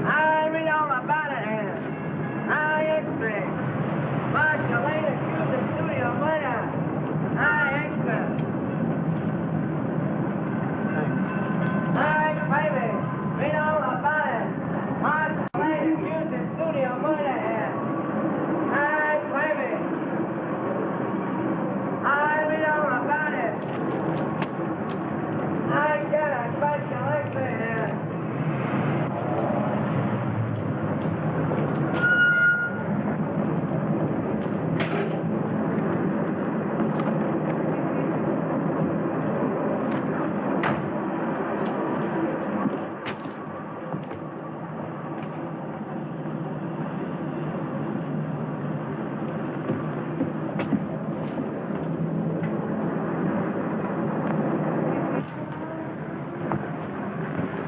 I read all about it here. I expect. Marcia Lane accused the studio murder. I expect. I, baby, read all about it. Marcia Lane accused the studio murder here. I, baby. I read all about it. I get it. Expect you like this here.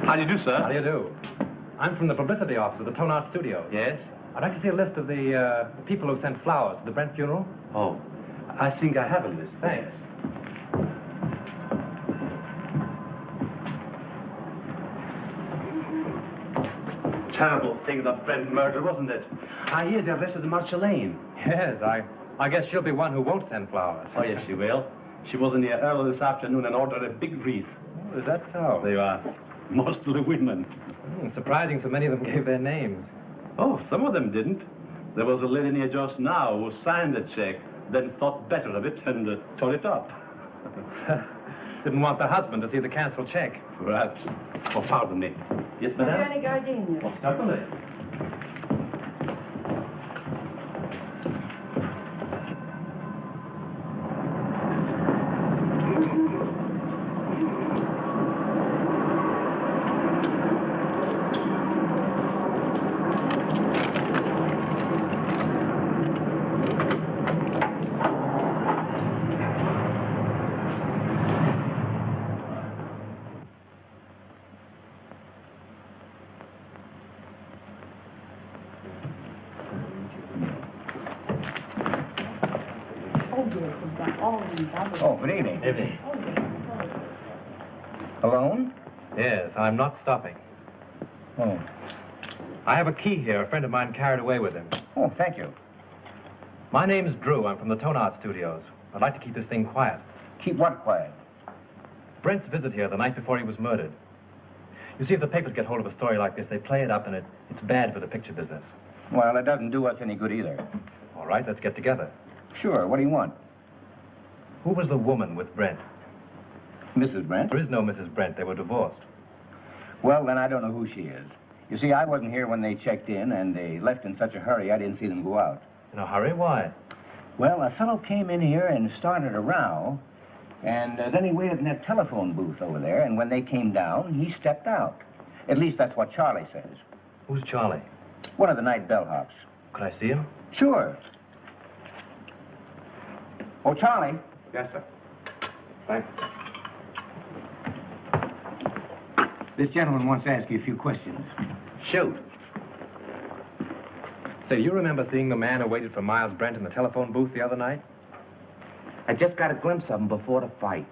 How do you do, sir? How do you do? I'm from the publicity office of the Tonart Studios. Yes? I'd like to see a list of the people who sent flowers to the Brent funeral. Oh, I think I have a list. Thanks. Terrible thing, the Brent murder, wasn't it? I hear they arrested Marcia Lane. Yes, I guess she'll be one who won't send flowers. Oh, yes, she will. She was in here early this afternoon and ordered a big wreath. Oh, is that so? They are mostly women. Surprising so many of them gave their names. Oh, some of them didn't. There was a lady in here just now who signed the check, then thought better of it and tore it up. Didn't want the husband to see the canceled check. Perhaps. Oh, pardon me. Yes, madame? Any gardenias? Oh, certainly. Oh, good evening. Evening. Alone? Yes, I'm not stopping. Oh. I have a key here a friend of mine carried away with him. Oh, thank you. My name's Drew. I'm from the Tonart Studios. I'd like to keep this thing quiet. Keep what quiet? Brent's visit here the night before he was murdered. You see, if the papers get hold of a story like this, they play it up, and it's bad for the picture business. Well, it doesn't do us any good either. All right, let's get together. Sure, what do you want? Who was the woman with Brent? Mrs. Brent? There is no Mrs. Brent. They were divorced. Well, then I don't know who she is. You see, I wasn't here when they checked in, and they left in such a hurry I didn't see them go out. In a hurry? Why? Well, a fellow came in here and started a row, and then he waited in that telephone booth over there, and when they came down, he stepped out. At least that's what Charlie says. Who's Charlie? One of the night bellhops. Could I see him? Sure. Oh, Charlie. Yes, sir. Thanks. This gentleman wants to ask you a few questions. Shoot. Say, do you remember seeing the man who waited for Myles Brent in the telephone booth the other night? I just got a glimpse of him before the fight.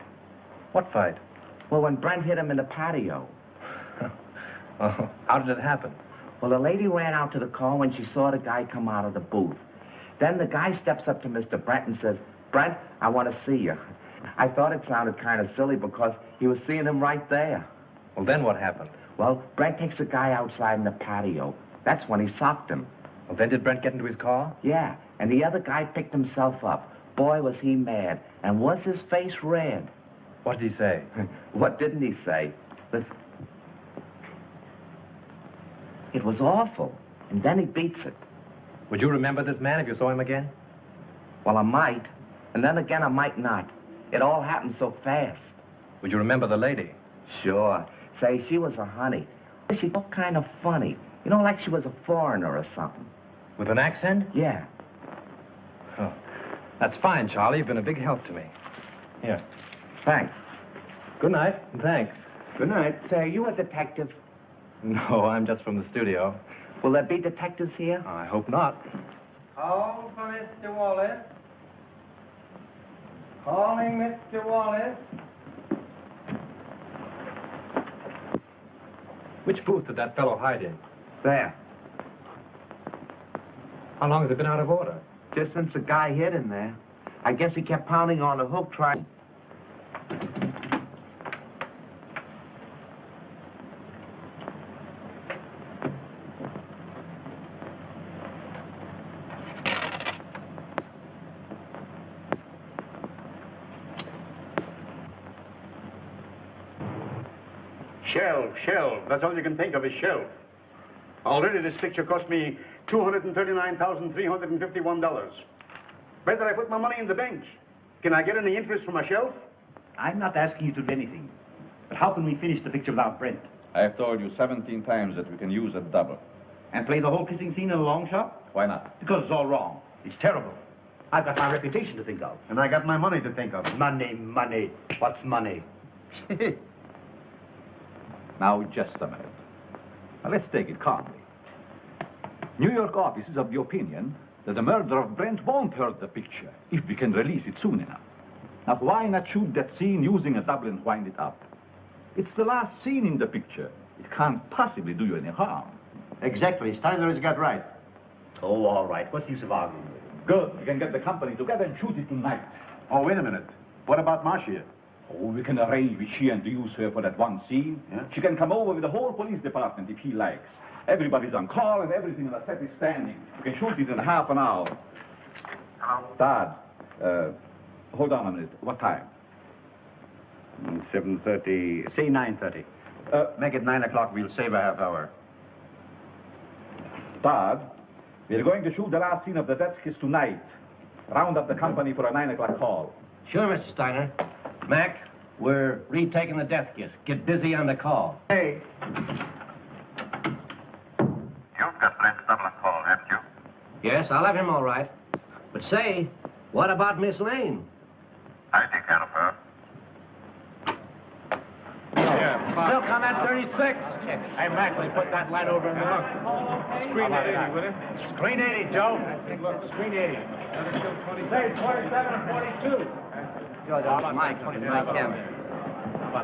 What fight? Well, when Brent hit him in the patio. Oh, how did it happen? Well, the lady ran out to the car when she saw the guy come out of the booth. Then the guy steps up to Mr. Brent and says, "Brent, I want to see you." I thought it sounded kind of silly because he was seeing him right there. Well, then what happened? Well, Brent takes the guy outside in the patio. That's when he socked him. Well, then did Brent get into his car? Yeah, and the other guy picked himself up. Boy, was he mad. And was his face red. What did he say? What didn't he say? It was awful. And then he beats it. Would you remember this man if you saw him again? Well, I might. And then again, I might not. It all happened so fast. Would you remember the lady? Sure. Say, she was a honey. She looked kind of funny. You know, like she was a foreigner or something. With an accent? Yeah. Oh, that's fine, Charlie. You've been a big help to me. Here. Thanks. Good night, and thanks. Good night. Say, are you a detective? No, I'm just from the studio. Will there be detectives here? I hope not. Call for Mr. Wallace. Calling Mr. Wallace. Which booth did that fellow hide in? There. How long has it been out of order? Just since the guy hit him there. I guess he kept pounding on the hook trying... Shelf. That's all you can think of is shelf. Already this picture cost me $239,351. Better I put my money in the bank. Can I get any interest from a shelf? I'm not asking you to do anything. But how can we finish the picture without Brent? I have told you 17 times that we can use a double. And play the whole kissing scene in a long shot? Why not? Because it's all wrong. It's terrible. I've got my reputation to think of. And I got my money to think of. Money. What's money? Now, just a minute. Now, let's take it calmly. New York office is of the opinion that the murder of Brent won't hurt the picture if we can release it soon enough. Now, why not shoot that scene using a double and wind it up? It's the last scene in the picture. It can't possibly do you any harm. Exactly. Steiner has got right. Oh, all right. What's the use of arguing with him? Good. We can get the company together and shoot it tonight. Oh, wait a minute. What about Marcia? Oh, we can arrange with Sheehan to use her for that one scene. Yeah? She can come over with the whole police department if he likes. Everybody's on call and everything in the set is standing. We can shoot it in half an hour. Hello? Dad, hold on a minute. What time? 7:30. Say 9:30. Make it 9 o'clock. We'll save a half hour. Dad, we're going to shoot the last scene of the death kiss tonight. Round up the company for a 9 o'clock call. Sure, Mr. Steiner. Mac, we're retaking the death kiss. Get busy on the call. Hey. You've got Brent's double call, haven't you? Yes, I'll have him all right. But say, what about Miss Lane? I'll take care of her. Silk on that 36. Hey, Mac, we put that light over in the look. Screen 80, will it? Screen 80, Joe. Look, screen 80. Say 27 and 42. Joe, that's Mike him. I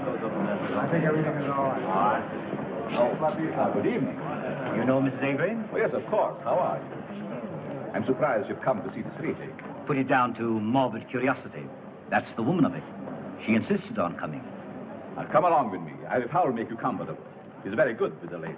think everything is all right. All right. Oh, good evening. You know Mrs. Avery? Oh, yes, of course. How are you? I'm surprised you've come to see this retake. Put it down to morbid curiosity. That's the woman of it. She insisted on coming. Now, come along with me. I will make you comfortable. He's very good with the ladies.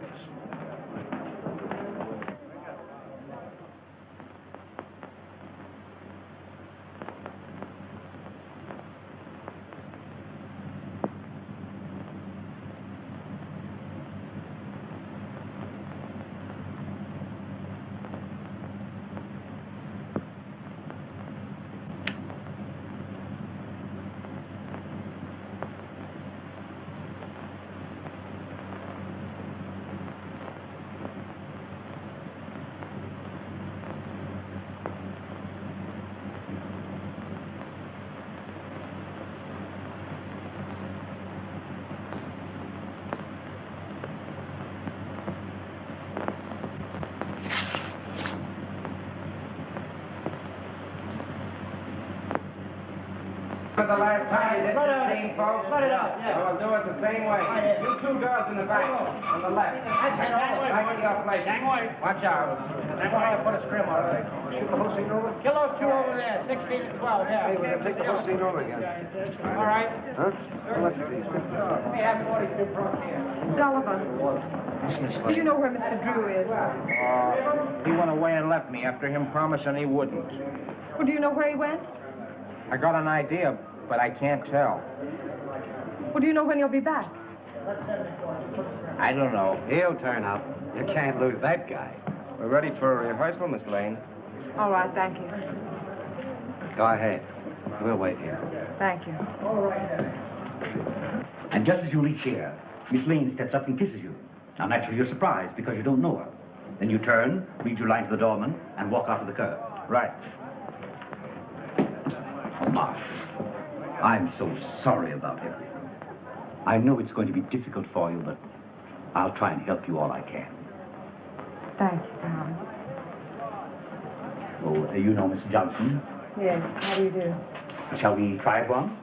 For the last time you did this scene, folks. Let it out, yeah. We'll do it the same way. You two girls in the back, on the left. Back to your place. Watch out. Put a scrim on it. Shoot the whole scene over? Kill those two over there, 16 and 12, yeah. Hey, we're gonna take the whole scene over again. All right. Huh? How much are these? We have 42 from here. Sullivan, do you know where Mr. Drew is? He went away and left me after him promising he wouldn't. Well, do you know where he went? I got an idea, but I can't tell. Well, do you know when he'll be back? I don't know. He'll turn up. You can't lose that guy. We're ready for a rehearsal, Miss Lane. All right, thank you. Go ahead. We'll wait here. Thank you. And just as you reach here, Miss Lane steps up and kisses you. Now, naturally, you're surprised because you don't know her. Then you turn, read your line to the doorman, and walk out to the curb. Right. Marsh, I'm so sorry about everything. I know it's going to be difficult for you, but I'll try and help you all I can. Thank you, Tom. Oh, you know Miss Johnson? Yes, how do you do? Shall we try it once?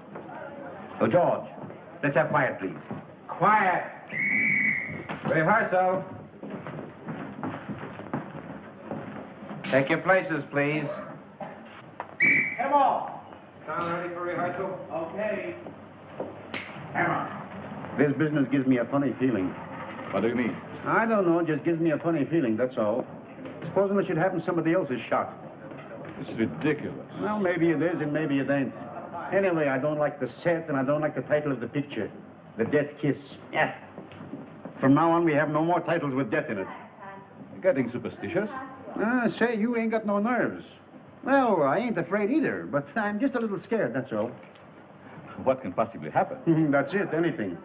Oh, George, let's have quiet, please. Quiet. Rehearsal. Take your places, please. Come on. Sound ready for rehearsal? Okay. This business gives me a funny feeling. What do you mean? I don't know, it just gives me a funny feeling, that's all. Supposing it should happen somebody else is shot. It's ridiculous. Well, maybe it is and maybe it ain't. Anyway, I don't like the set and I don't like the title of the picture. The Death Kiss. Yes. From now on, we have no more titles with death in it. You're getting superstitious? Say, you ain't got no nerves. Well, I ain't afraid either, but I'm just a little scared, that's all. What can possibly happen? That's it, anything.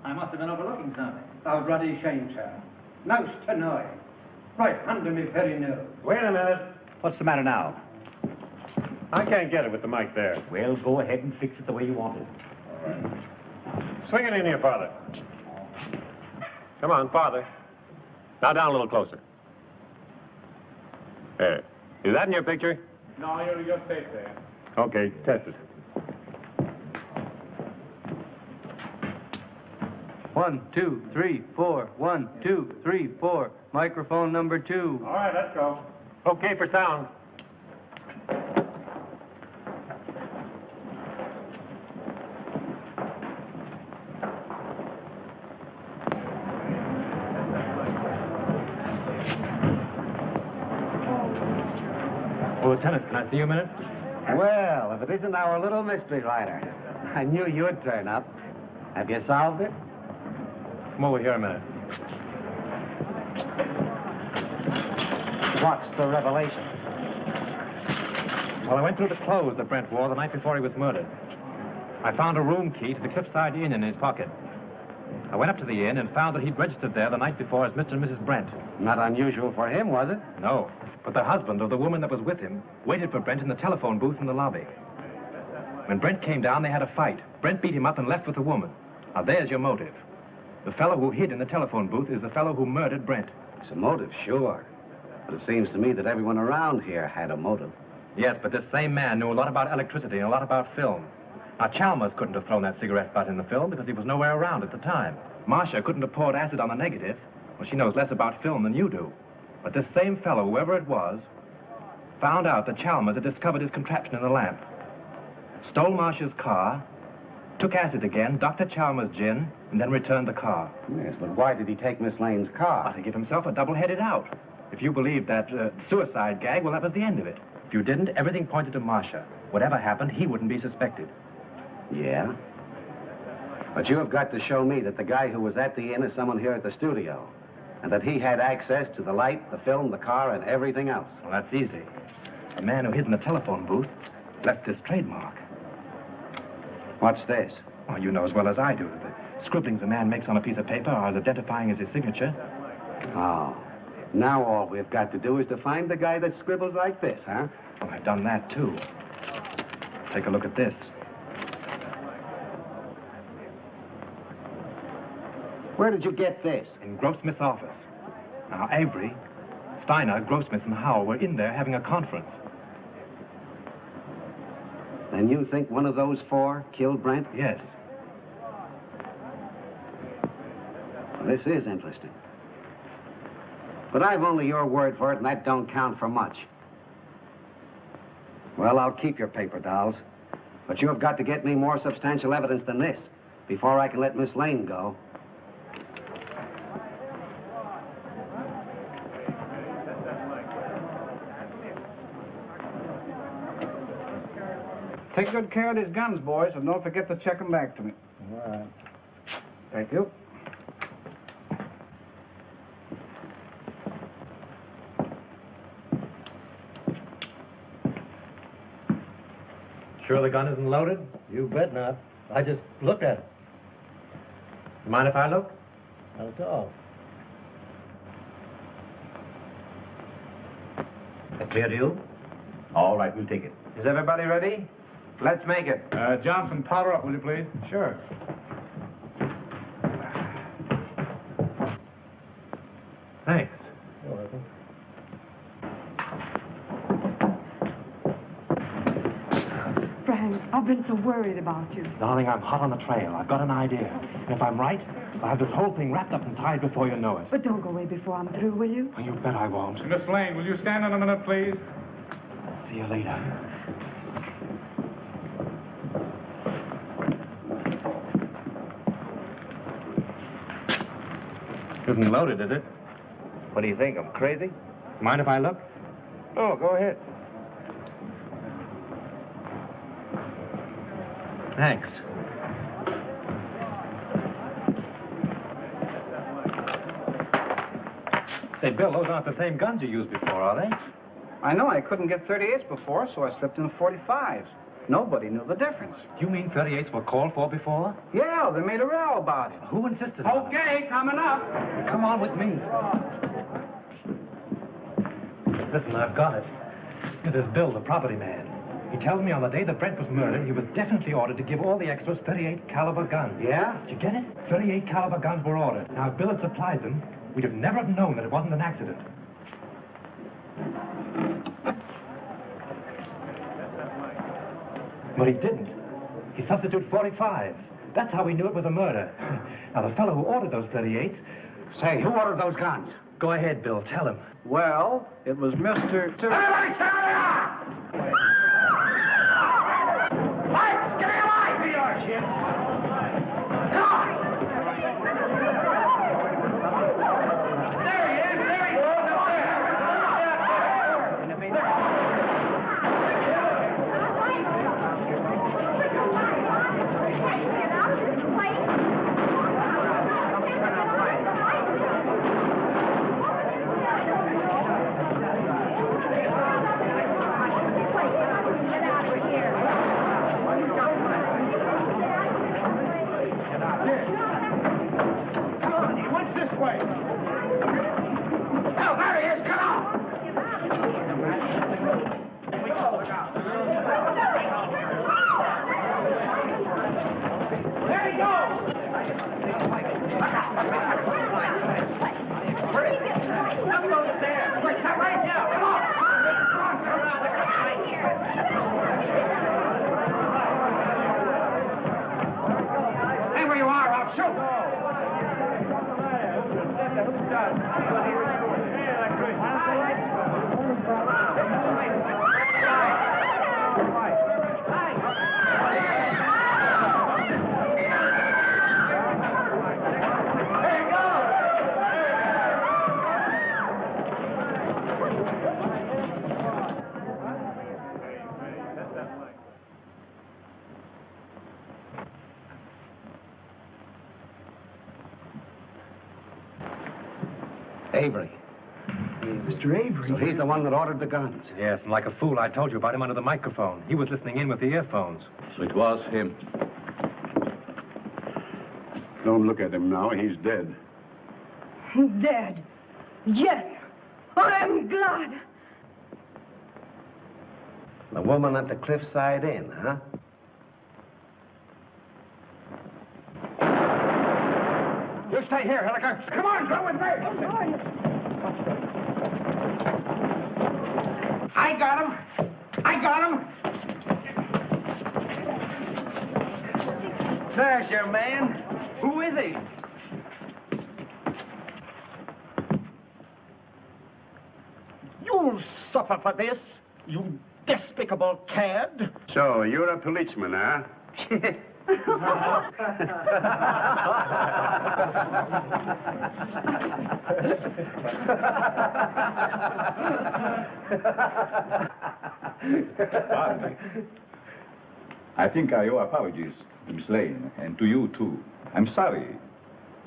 I must have been overlooking something. Oh, bloody shame, sir. Most to know. Right under me very nose. Wait a minute. What's the matter now? I can't get it with the mic there. Well, go ahead and fix it the way you want it. Swing it in here, Father. Come on, Father. Now down a little closer. There. Is that in your picture? No, you're safe there. Okay, test it. 1, 2, 3, 4. 1, 2, 3, 4. Microphone number 2. All right, let's go. Okay for sound. Lieutenant, can I see you a minute? Well, if it isn't our little mystery writer. I knew you'd turn up. Have you solved it? Come over here a minute. What's the revelation? Well, I went through the clothes that Brent wore the night before he was murdered. I found a room key to the Cliffside Inn in his pocket. I went up to the inn and found that he'd registered there the night before as Mr. and Mrs. Brent. Not unusual for him, was it? No, but the husband of the woman that was with him waited for Brent in the telephone booth in the lobby. When Brent came down, they had a fight. Brent beat him up and left with the woman. Now, there's your motive. The fellow who hid in the telephone booth is the fellow who murdered Brent. It's a motive, sure. But it seems to me that everyone around here had a motive. Yes, but this same man knew a lot about electricity and a lot about film. Now, Chalmers couldn't have thrown that cigarette butt in the film because he was nowhere around at the time. Marcia couldn't have poured acid on the negative. Well, she knows less about film than you do. But this same fellow, whoever it was, found out that Chalmers had discovered his contraption in the lamp, stole Marcia's car, took acid again, Dr. Chalmers' gin, and then returned the car. Yes, but why did he take Miss Lane's car? Well, to give himself a double-headed out. If you believed that suicide gag, well, that was the end of it. If you didn't, everything pointed to Marcia. Whatever happened, he wouldn't be suspected. Yeah? But you have got to show me that the guy who was at the inn is someone here at the studio, and that he had access to the light, the film, the car, and everything else. Well, that's easy. The man who hid in the telephone booth left this trademark. What's this? Well, you know as well as I do. The scribblings a man makes on a piece of paper are as identifying as his signature. Oh. Now all we've got to do is to find the guy that scribbles like this, huh? Well, I've done that, too. Take a look at this. Where did you get this? In Grossmith's office. Now, Avery, Steiner, Grossmith, and Howell were in there having a conference. Then you think one of those four killed Brent? Yes. This is interesting. But I've only your word for it, and that don't count for much. Well, I'll keep your paper dolls. But you have got to get me more substantial evidence than this before I can let Miss Lane go. Take good care of these guns, boys, and don't forget to check them back to me. All right. Thank you. Sure the gun isn't loaded? You bet not. I just looked at it. Mind if I look? Not at all. That clear to you? All right, we'll take it. Is everybody ready? Let's make it. Johnson, powder up, will you please? Sure. Thanks. You're welcome. Frank, I've been so worried about you. Darling, I'm hot on the trail. I've got an idea. And if I'm right, I'll have this whole thing wrapped up and tied before you know it. But don't go away before I'm through, will you? Oh, you bet I won't. Miss Lane, will you stand in a minute, please? See you later. Isn't loaded, is it? What do you think? I'm crazy? Mind if I look? Oh, go ahead. Thanks. Say, Bill, those aren't the same guns you used before, are they? I know I couldn't get 38s before, so I slipped into 45s. Nobody knew the difference. You mean 38s were called for before? Yeah, they made a row about it. Who insisted on it? Okay, coming up. Come on with me. Listen, I've got it. This is Bill, the property man. He tells me on the day that Brent was murdered, he was definitely ordered to give all the extras 38 caliber guns. Yeah? Did you get it? 38 caliber guns were ordered. Now, if Bill had supplied them, we'd have never have known that it wasn't an accident. But he didn't. He substituted 45s. That's how we knew it was a murder. Now, the fellow who ordered those 38s... Say, who ordered those guns? Go ahead, Bill. Tell him. Well, it was Mr. Everybody stand down! Lights, give me a light! Here you are, Jim. Come on! There he is! There he is! Up Avery. Mr. Avery? So he's the one that ordered the guns. Yes, and like a fool, I told you about him under the microphone. He was listening in with the earphones. So it was him. Don't look at him now. He's dead. Dead. Yes. I'm glad. The woman at the Cliffside Inn, huh? You stay here, Hilliker. Come on, go with me. I got him. I got him. There's your man. Who is he? You'll suffer for this, you despicable cad. So, you're a policeman, huh? Pardon me. I think I owe apologies to Miss Lane, and to you, too. I'm sorry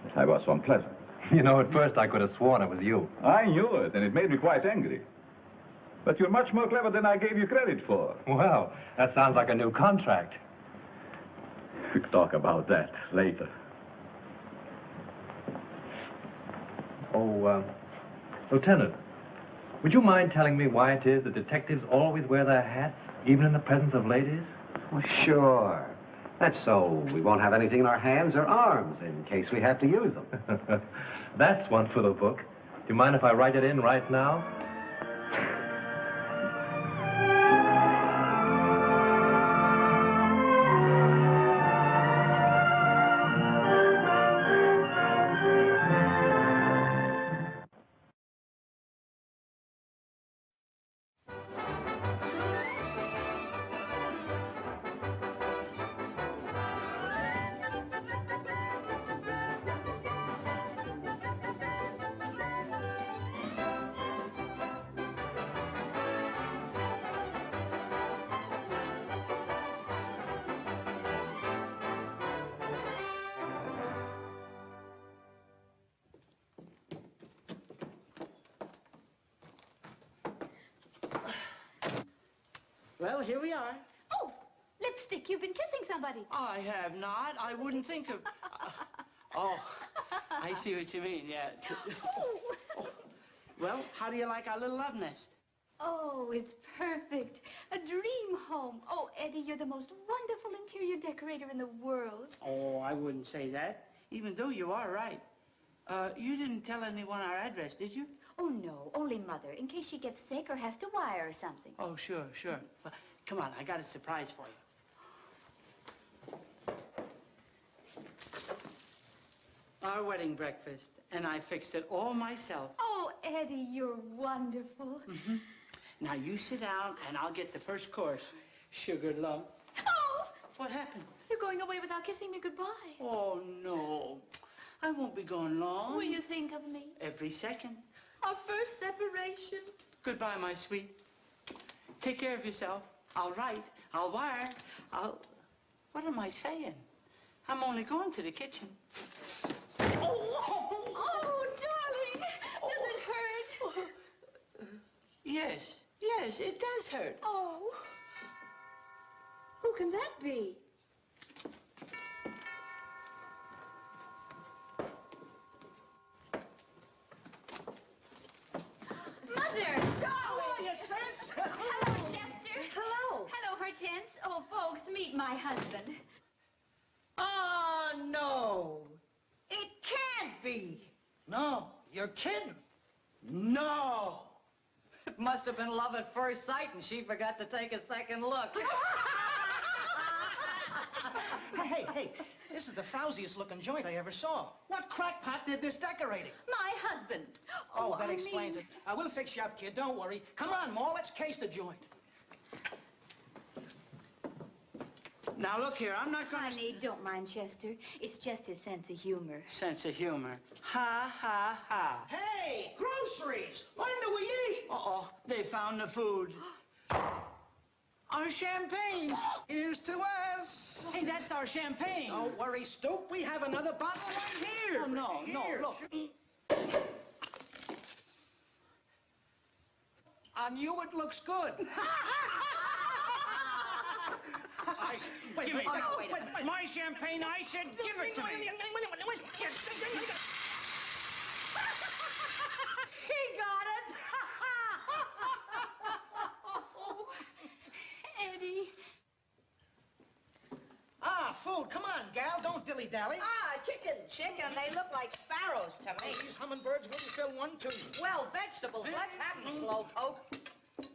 that I was so unpleasant. You know, at first I could have sworn it was you. I knew it, and it made me quite angry. But you're much more clever than I gave you credit for. Well, that sounds like a new contract. We could talk about that later. Oh, Lieutenant, would you mind telling me why it is that detectives always wear their hats, even in the presence of ladies? Well, sure. That's so we won't have anything in our hands or arms in case we have to use them. That's one for the book. Do you mind if I write it in right now? Well, here we are. Oh, lipstick, you've been kissing somebody. I have not. I wouldn't think of... oh, I see what you mean, yeah. Oh. Well, how do you like our little love nest? Oh, it's perfect. A dream home. Oh, Eddie, you're the most wonderful interior decorator in the world. Oh, I wouldn't say that, even though you are right. You didn't tell anyone our address, did you? Oh, no, only Mother, in case she gets sick or has to wire or something. Oh, sure, sure. Well, come on, I got a surprise for you. Our wedding breakfast, and I fixed it all myself. Oh, Eddie, you're wonderful. Mm-hmm. Now, you sit down, and I'll get the first course. Sugar lump. Oh! What happened? You're going away without kissing me goodbye. Oh, no. I won't be gone long. Will you think of me? Every second. Our first separation. Goodbye, my sweet. Take care of yourself. I'll write. I'll wire. What am I saying? I'm only going to the kitchen. Oh, darling. Does it hurt? Yes, it does hurt. Oh. Who can that be? Mother! How are you, sis? Hello, Chester. Hello. Hello, Hortense. Oh, folks, meet my husband. Oh, no. It can't be. No, you're kidding. No. It must have been love at first sight, and she forgot to take a second look. Hey, this is the frowsiest looking joint I ever saw. What crackpot did this decorating? My husband. Oh, that explains it. We'll fix you up, kid. Don't worry. Come on, Ma, let's case the joint. Now, look here, I'm not going to... Honey, don't mind Chester. It's just his sense of humor. Sense of humor. Ha, ha, ha. Hey, groceries! When do we eat? Uh-oh, they found the food. Our champagne. Here's to us. Hey, that's our champagne. Don't worry, Stoop. We have another bottle right here. Oh, no, Here. look. On you, it looks good. Wait a minute. Oh, wait a minute. My champagne, I said give it to me. He got it. Oh, Eddie. Ah, food. Come on, gal. Don't dilly-dally. Chicken. They look like sparrows to me. These hummingbirds wouldn't fill one tooth. Well, vegetables. Let's have them, Slowpoke.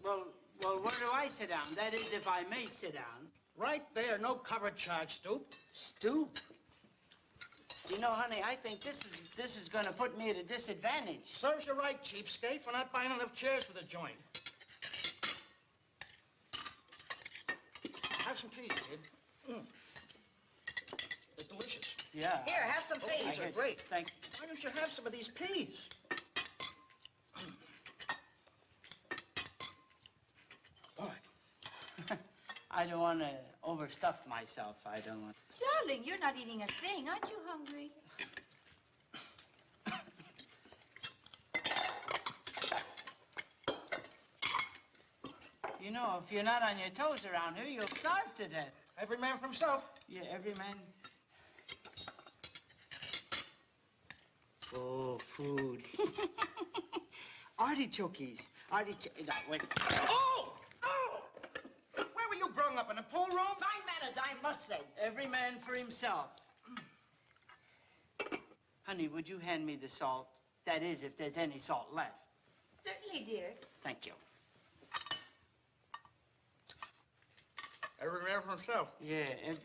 Well, where do I sit down? That is, if I may sit down. Right there, no cover charge, Stoop. Stoop? You know, honey, I think this is going to put me at a disadvantage. Serves you right, cheapskate, for not buying enough chairs for the joint. Have some peas, kid. They're delicious. Yeah. Here, have some Oh, peas. these are great. Thank you. Why don't you have some of these peas? Boy. I don't want to overstuff myself. I don't want... Darling, you're not eating a thing. Aren't you hungry? You know, if you're not on your toes around here, you'll starve to death. Every man for himself. Yeah, every man... Oh, food. Artichokes. No, wait. Oh! Oh! Where were you growing up, in a pool room? Fine manners, I must say. Every man for himself. Honey, would you hand me the salt? That is, if there's any salt left. Certainly, dear. Thank you. Every man for himself. Yeah, every...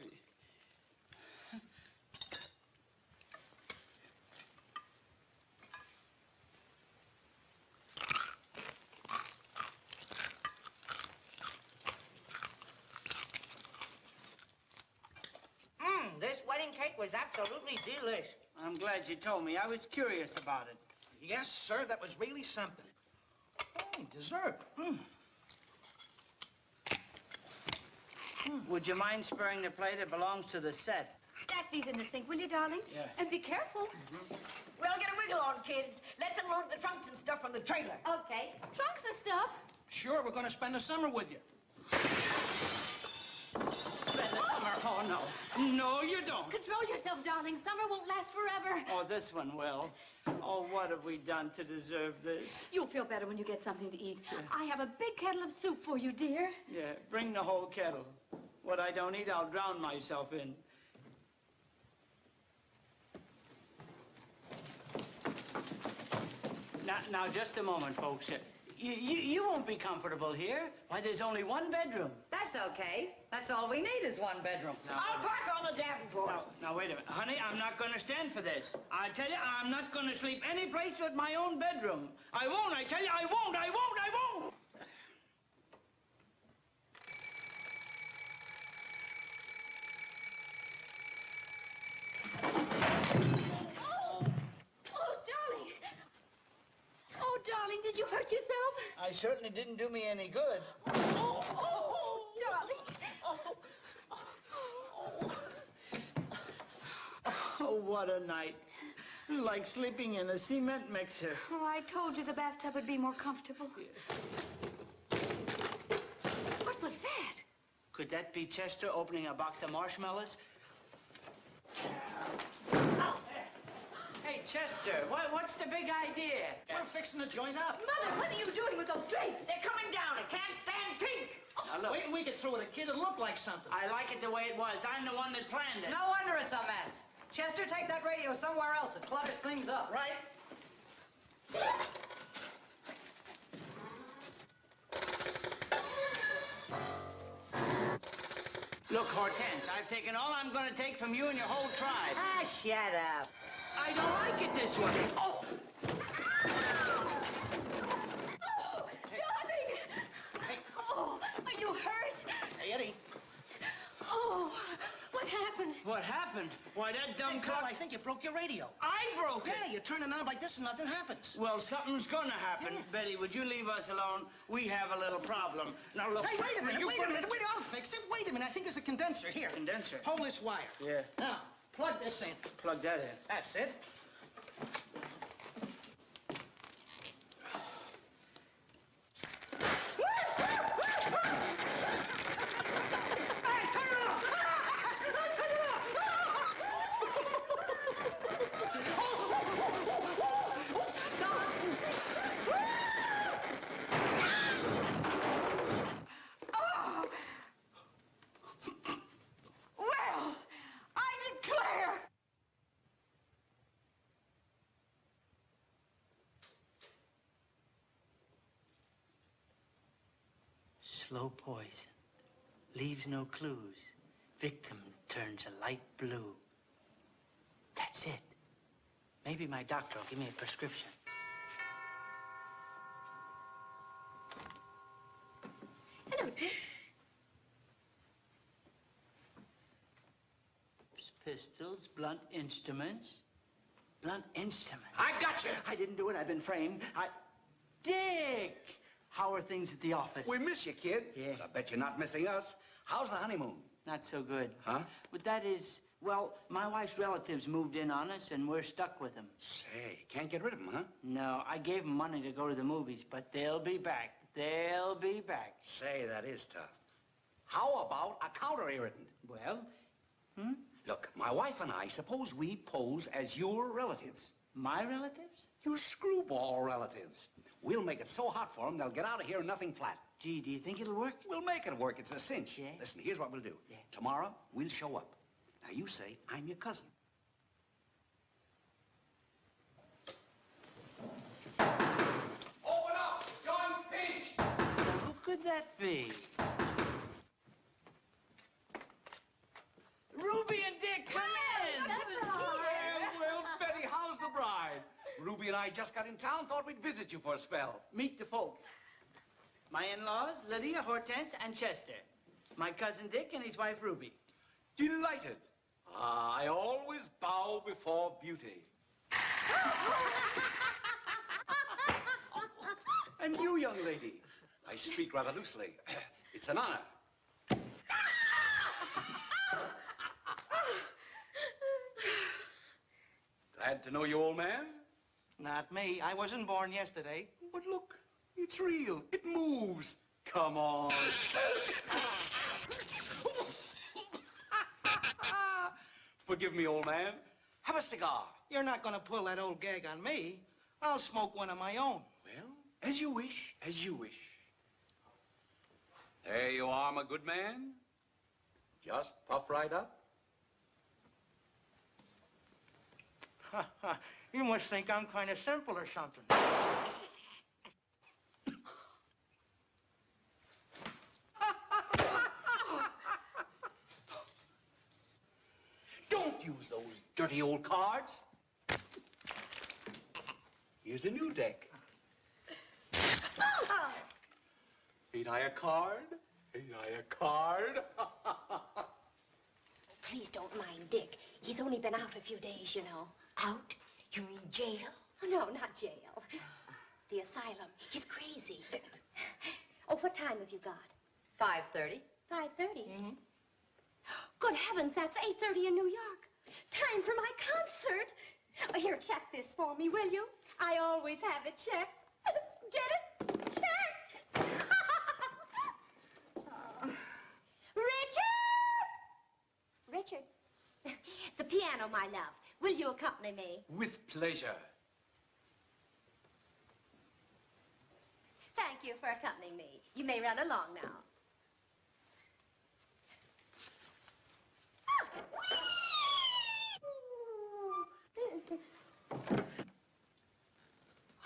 This wedding cake was absolutely delish. I'm glad you told me. I was curious about it. Yes, sir, that was really something. Oh, dessert. Would you mind sparing the plate? It belongs to the set. Stack these in the sink, will you, darling? Yeah. And be careful. Well, get a wiggle on, kids. Let's unload the trunks and stuff from the trailer. Okay. Trunks and stuff? Sure, we're going to spend the summer with you. Spend the summer? Oh, no. No, you don't. Control yourself, darling. Summer won't last forever. Oh, this one will. Oh, what have we done to deserve this? You'll feel better when you get something to eat. I have a big kettle of soup for you, dear. Yeah, bring the whole kettle. What I don't eat, I'll drown myself in. Now, just a moment, folks. You won't be comfortable here. Why, there's only one bedroom. That's okay. That's all we need is one bedroom. I'll park on the davenport. Now, wait a minute. Honey, I'm not going to stand for this. I tell you, I'm not going to sleep any place but my own bedroom. I won't, I tell you, I won't, I won't, I won't! Oh, darling, did you hurt yourself? I certainly didn't do me any good. Darling. Oh, what a night. Like sleeping in a cement mixer. Oh, I told you the bathtub would be more comfortable. What was that? Could that be Chester opening a box of marshmallows? Hey, Chester, what's the big idea? We're fixing the joint up. Mother, what are you doing with those drapes? They're coming down. It can't stand pink. Now, look. Wait till we get through with it, kid. It'll look like something. I like it the way it was. I'm the one that planned it. No wonder it's a mess. Chester, take that radio somewhere else. It clutters things up. Right? Look, Hortense, I've taken all I'm going to take from you and your whole tribe. Ah, shut up. I don't like it this way. Oh! Oh, darling! Hey. Oh, are you hurt? Hey, Eddie. Oh, what happened? What happened? Why, that dumb Hey, Carl, clock... I think you broke your radio. I broke it? Yeah, you turn it on like this and nothing happens. Well, something's gonna happen. Yeah. Betty, would you leave us alone? We have a little problem. Now, look... Hey, wait a minute, you wait put a minute. Wait, I'll fix it. Wait a minute. I think there's a condenser here. Condenser? Hold this wire. Yeah. Now, plug this in. Plug that in. That's it. Well, I declare. Slow poison. Leaves no clues. Victim turns a light blue. That's it. Maybe my doctor will give me a prescription. Hello, Dick. Pistols, blunt instruments. Blunt instruments. I got you. I didn't do it. I've been framed. Dick! How are things at the office? We miss you, kid. Yeah. But I bet you're not missing us. How's the honeymoon? Not so good. Huh? But that is, well, my wife's relatives moved in on us, and we're stuck with them. Say, can't get rid of them, huh? No, I gave them money to go to the movies, but they'll be back. They'll be back. Say, that is tough. How about a counter-irritant? Well, Look, my wife and I, suppose we pose as your relatives. My relatives? Your screwball relatives. We'll make it so hot for them, they'll get out of here and nothing flat. Gee, do you think it'll work? We'll make it work. It's a cinch. Yeah? Listen, here's what we'll do. Yeah. Tomorrow, we'll show up. Now, you say I'm your cousin. Open up! John's pinch! Who could that be? Ruby and Dick, come in! Well, Betty, how's the bride? Ruby and I just got in town, thought we'd visit you for a spell. Meet the folks. My in-laws, Lydia, Hortense, and Chester. My cousin Dick and his wife Ruby. Delighted. I always bow before beauty. And you, young lady. I speak rather loosely. It's an honor. Glad to know you, old man. Not me. I wasn't born yesterday. But look, it's real. It moves. Come on. Forgive me, old man. Have a cigar. You're not going to pull that old gag on me. I'll smoke one of my own. Well, as you wish, as you wish. There you are, my good man. Just puff right up. You must think I'm kind of simple or something. Don't use those dirty old cards. Here's a new deck. Ain't I a card? Ain't I a card? Please don't mind Dick. He's only been out a few days, you know. Out? You mean jail? No, not jail. The asylum. He's crazy. Oh, what time have you got? 5:30. 5:30? Mm-hmm. Good heavens, that's 8:30 in New York. Time for my concert. Oh, here, check this for me, will you? I always have it checked. Get it? Check! Richard! The piano, my love. Will you accompany me? With pleasure. Thank you for accompanying me. You may run along now.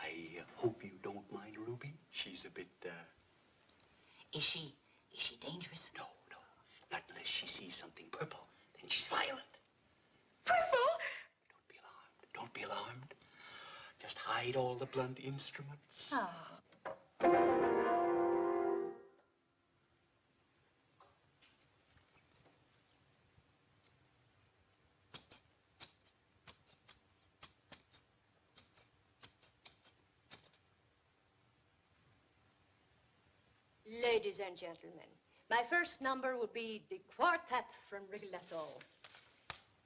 I hope you don't mind Ruby. She's a bit, Is she dangerous? No. Not unless she sees something purple. Then she's violent. Purple? Don't be alarmed. Just hide all the blunt instruments. Oh. Ladies and gentlemen, my first number will be the quartet from Rigoletto.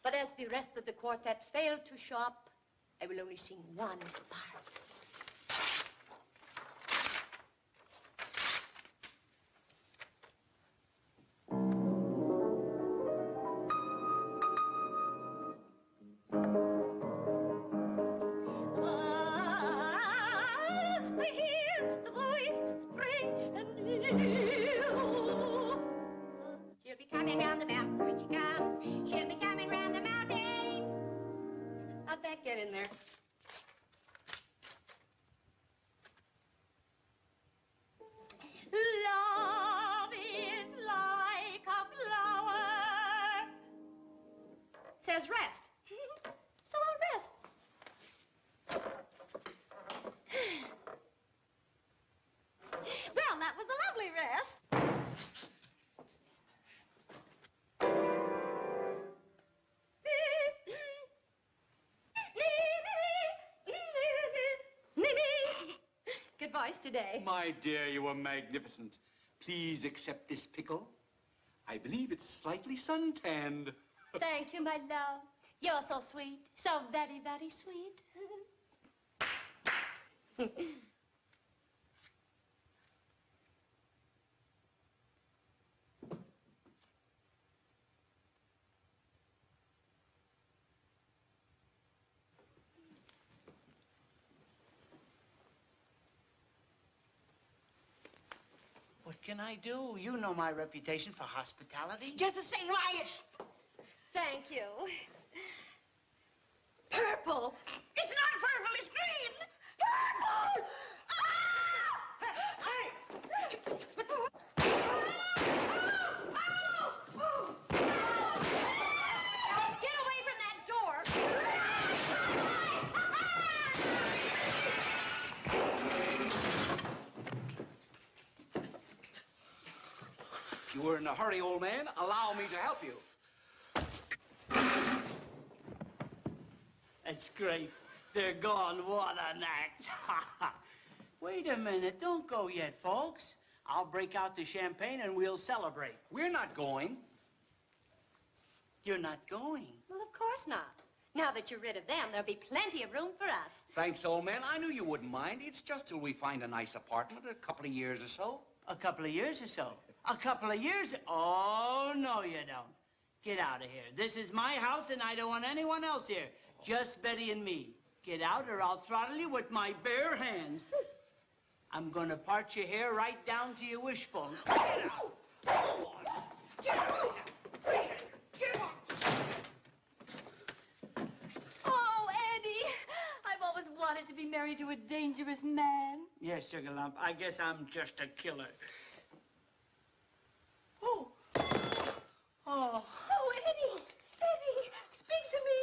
But as the rest of the quartet failed to show up, I will only sing one part. I hear the voice spring and new. She'll be coming round the mountain when she comes. She'll be coming round the mountain. How'd that get in there? says rest. So I'll rest. Well, that was a lovely rest. Good voice today. My dear, you were magnificent. Please accept this pickle. I believe it's slightly suntanned. Thank you, my love. You're so sweet. So very, very sweet. What can I do? You know my reputation for hospitality. Just the same, Riot. Thank you. Purple. It's not purple, it's green. Purple! Get away from that door. If you were in a hurry, old man, allow me to help you. That's great. They're gone. What an act. Wait a minute. Don't go yet, folks. I'll break out the champagne and we'll celebrate. We're not going. You're not going? Well, of course not. Now that you're rid of them, there'll be plenty of room for us. Thanks, old man. I knew you wouldn't mind. It's just till we find a nice apartment, a couple of years or so. A couple of years or so? A couple of years? Oh, no, you don't. Get out of here. This is my house, and I don't want anyone else here. Just Betty and me. Get out, or I'll throttle you with my bare hands. I'm gonna part your hair right down to your wishbone. Get out! Get out! Get out! Oh, Eddie, I've always wanted to be married to a dangerous man. Yes, Sugar Lump. I guess I'm just a killer. Oh. Oh. Oh, Eddie! Eddie, speak to me!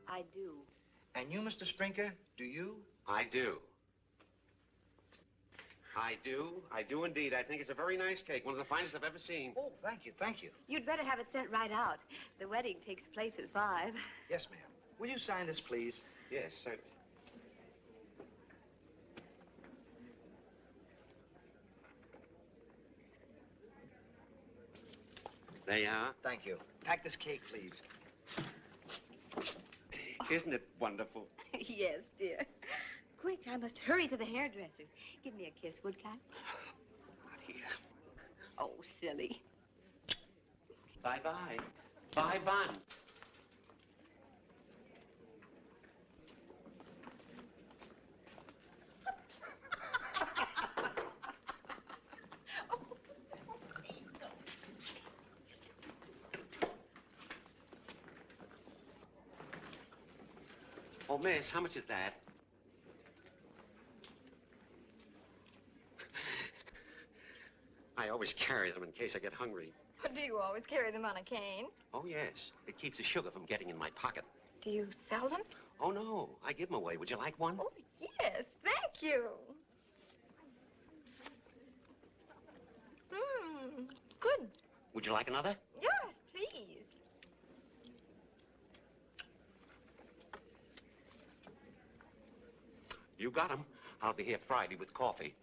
I do. And you, Mr. Sprinker, do you? I do. I do indeed. I think it's a very nice cake, one of the finest I've ever seen. Oh, thank you, thank you. You'd better have it sent right out. The wedding takes place at 5. Yes, ma'am. Will you sign this, please? Yes, certainly. There you are. Thank you. Pack this cake, please. Isn't it wonderful? Yes, dear. Quick, I must hurry to the hairdresser's. Give me a kiss, woodcock. Not here. Oh, silly. Bye-bye. Bye, Bun. Oh, miss, how much is that? I always carry them in case I get hungry. Do you always carry them on a cane? Oh, yes. It keeps the sugar from getting in my pocket. Do you sell them? Oh, no. I give them away. Would you like one? Oh, yes. Thank you. Good. Would you like another? Yes, please. You got them. I'll be here Friday with coffee.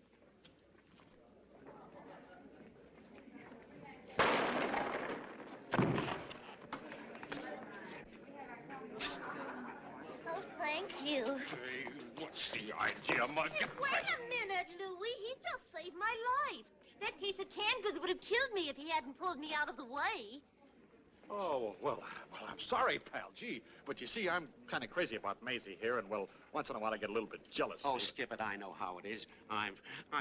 Oh, thank you. Hey, what's the idea, Muggy? Wait a minute, Louie. He just saved my piece of canned goods would have killed me if he hadn't pulled me out of the way. Oh, well, I'm sorry, pal. Gee, but you see, I'm kind of crazy about Maisie here, and, well, once in a while I get a little bit jealous. Oh, skip it. I know how it is. I'm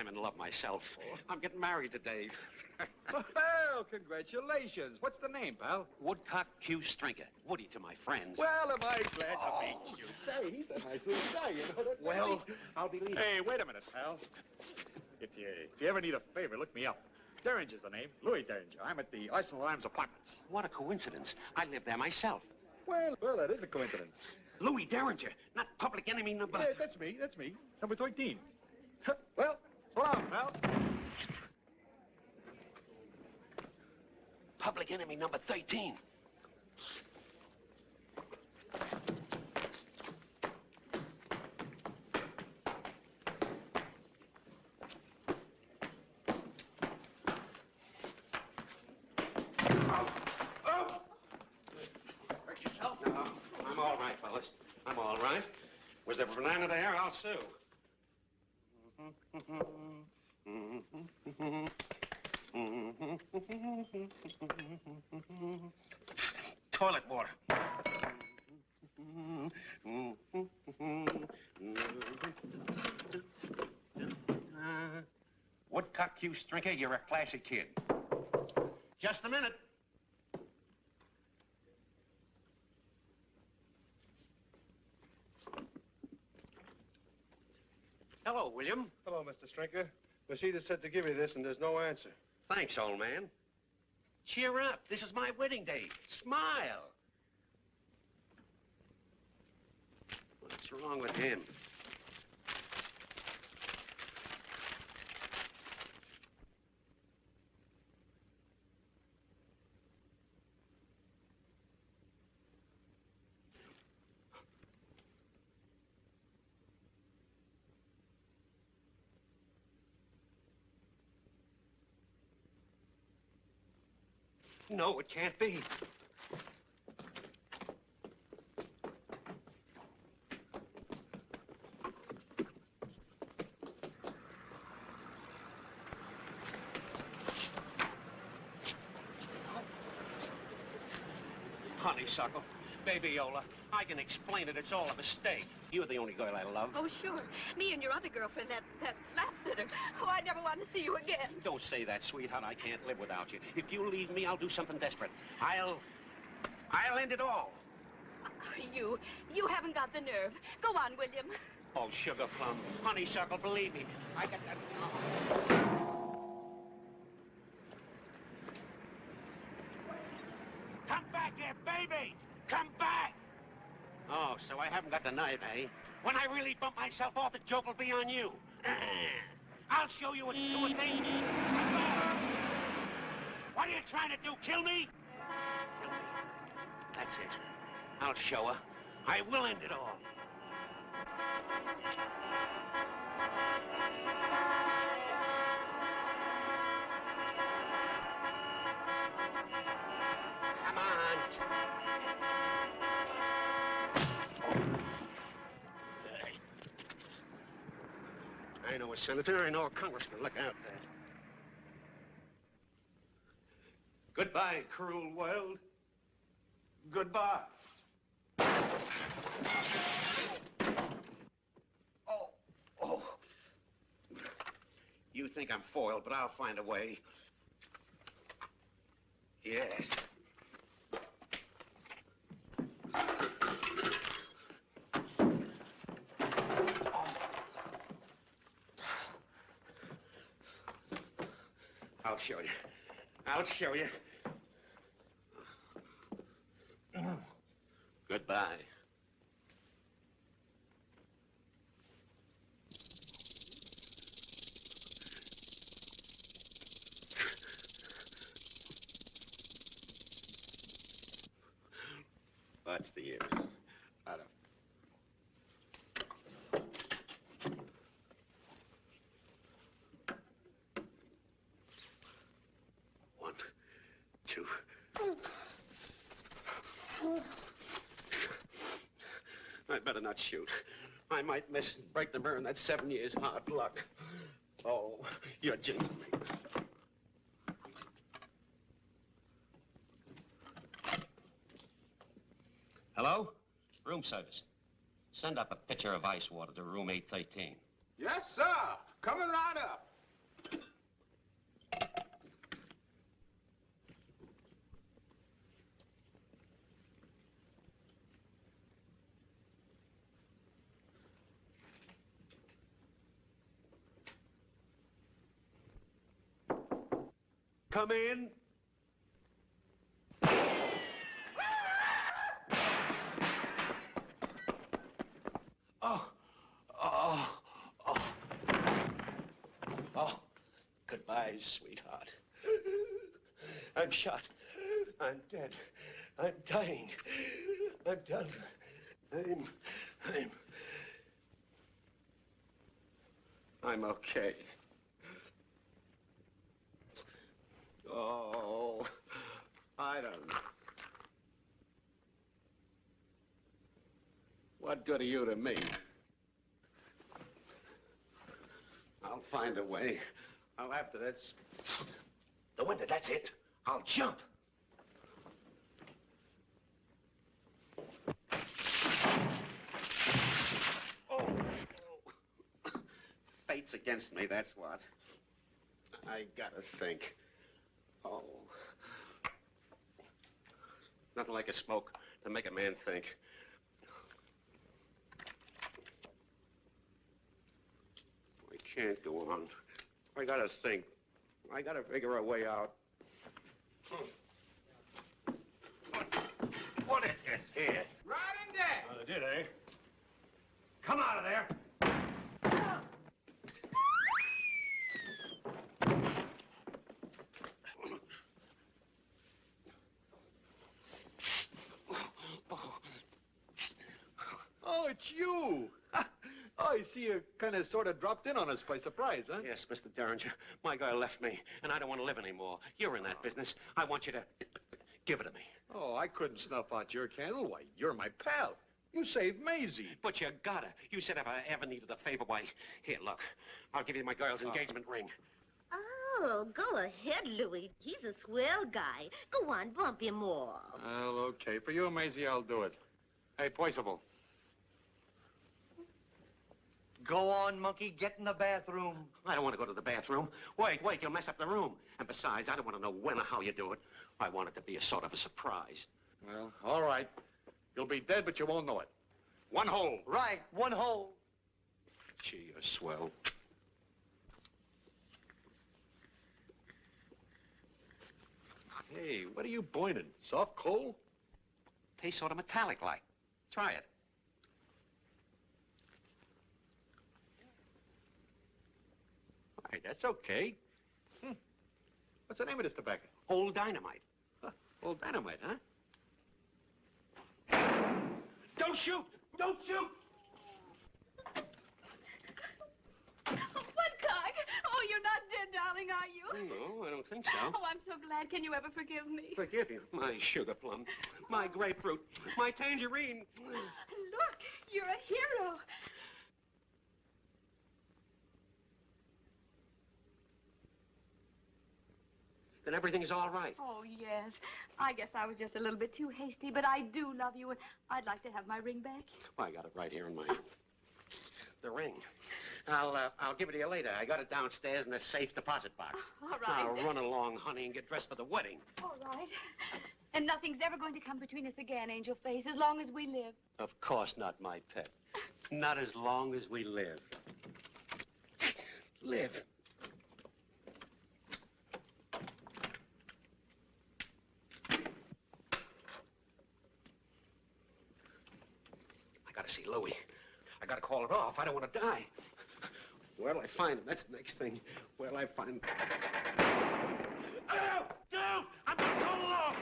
in love myself. I'm getting married to Dave. Well, congratulations. What's the name, pal? Woodcock Q Strinker. Woody to my friends. Well, am I glad to meet you. Say, he's a nice little guy, you know. Well, I'll be leaving. Hey, wait a minute, pal. If you ever need a favor, look me up. Derringer's the name. Louis Derringer. I'm at the Arsenal Arms Apartments. What a coincidence. I live there myself. Well, that is a coincidence. Louis Derringer, not public enemy number... Yeah, that's me. Number 13. Well, so long, pal. Public enemy number 13. Hurt yourself? No, I'm all right, fellas. I'm all right. Was there a banana there? I'll sue. Toilet water. Woodcock Q Strinker, you're a classy kid. Just a minute. Hello, William. Hello, Mr. Strinker. Rashida said to give you this, and there's no answer. Thanks, old man. Cheer up. This is my wedding day. Smile. What's wrong with him? No, it can't be. Honeysuckle, baby Yola, I can explain it. It's all a mistake. You're the only girl I love. Oh, sure. Me and your other girlfriend, that flat sitter. Oh, I never want to see you again. Don't say that, sweetheart. I can't live without you. If you leave me, I'll do something desperate. I'll end it all. You haven't got the nerve. Go on, William. Oh, sugar plum. Honeysuckle, believe me. I got that. Come back here, baby! Come back! Oh, so I haven't got the knife, eh? When I really bump myself off, the joke will be on you. I'll show you what to do with me. What are you trying to do, kill me? Kill me. That's it. I'll show her. I will end it all. Come on. I know a senator, I know a congressman. Look out there. Goodbye, cruel world. Goodbye. Oh. You think I'm foiled, but I'll find a way. Yes. I'll show you. I'll show you. Goodbye. What's the use? I don't. 1, 2. I'd better not shoot. I might miss and break the mirror, and that's 7 years hard luck. Oh, you're jinxing me. Hello? Room service. Send up a pitcher of ice water to room 813. Yes, sir. Coming right up. Come in. Oh, goodbye, sweetheart. I'm shot. I'm dead. I'm dying. I'm done. I'm okay. Oh, I don't know. What good are you to me? I'll find a way. After that's... The window, that's it. I'll jump. Oh. Fate's against me, that's what. I gotta think. Oh. Nothing like a smoke to make a man think. I can't go on. I gotta think. I gotta figure a way out. What is this here? Right in there. Oh, they did, eh? Come out of there. Oh, it's you. Oh, I see you kind of sort of dropped in on us by surprise, huh? Yes, Mr. Derringer. My guy left me, and I don't want to live anymore. You're in that business. I want you to give it to me. Oh, I couldn't snuff out your candle. Why, you're my pal. You saved Maisie. But you gotta. You said if I ever needed a favor, why, here, look. I'll give you my girl's engagement ring. Oh, go ahead, Louis. He's a swell guy. Go on, bump him more. Well, okay. For you, Maisie, I'll do it. Hey, Poisable. Go on, monkey. Get in the bathroom. I don't want to go to the bathroom. Wait, you'll mess up the room. And besides, I don't want to know when or how you do it. I want it to be a sort of a surprise. Well, all right. You'll be dead, but you won't know it. One hole. Right, one hole. Gee, you're swell. Hey, what are you boiling? Soft coal? Tastes sort of metallic-like. Try it. Hey, that's okay. What's the name of this tobacco? Old Dynamite. Huh? Old Dynamite, huh? Don't shoot! Don't shoot! Woodcock! Oh, you're not dead, darling, are you? No, I don't think so. Oh, I'm so glad. Can you ever forgive me? Forgive you? My sugar plum, my grapefruit, my tangerine. Look, you're a hero. Then everything's all right. Oh, yes. I guess I was just a little bit too hasty, but I do love you, and I'd like to have my ring back. Well, I got it right here in my... The ring. I'll give it to you later. I got it downstairs in the safe deposit box. All right. Now run along, honey, and get dressed for the wedding. All right. And nothing's ever going to come between us again, Angel Face, as long as we live. Of course not, my pet. Not as long as we live. Live. I gotta see Louie. I gotta call it off. I don't want to die. Where'll I find him? That's the next thing. Where'll I find him? Oh! No! I'm not calling off!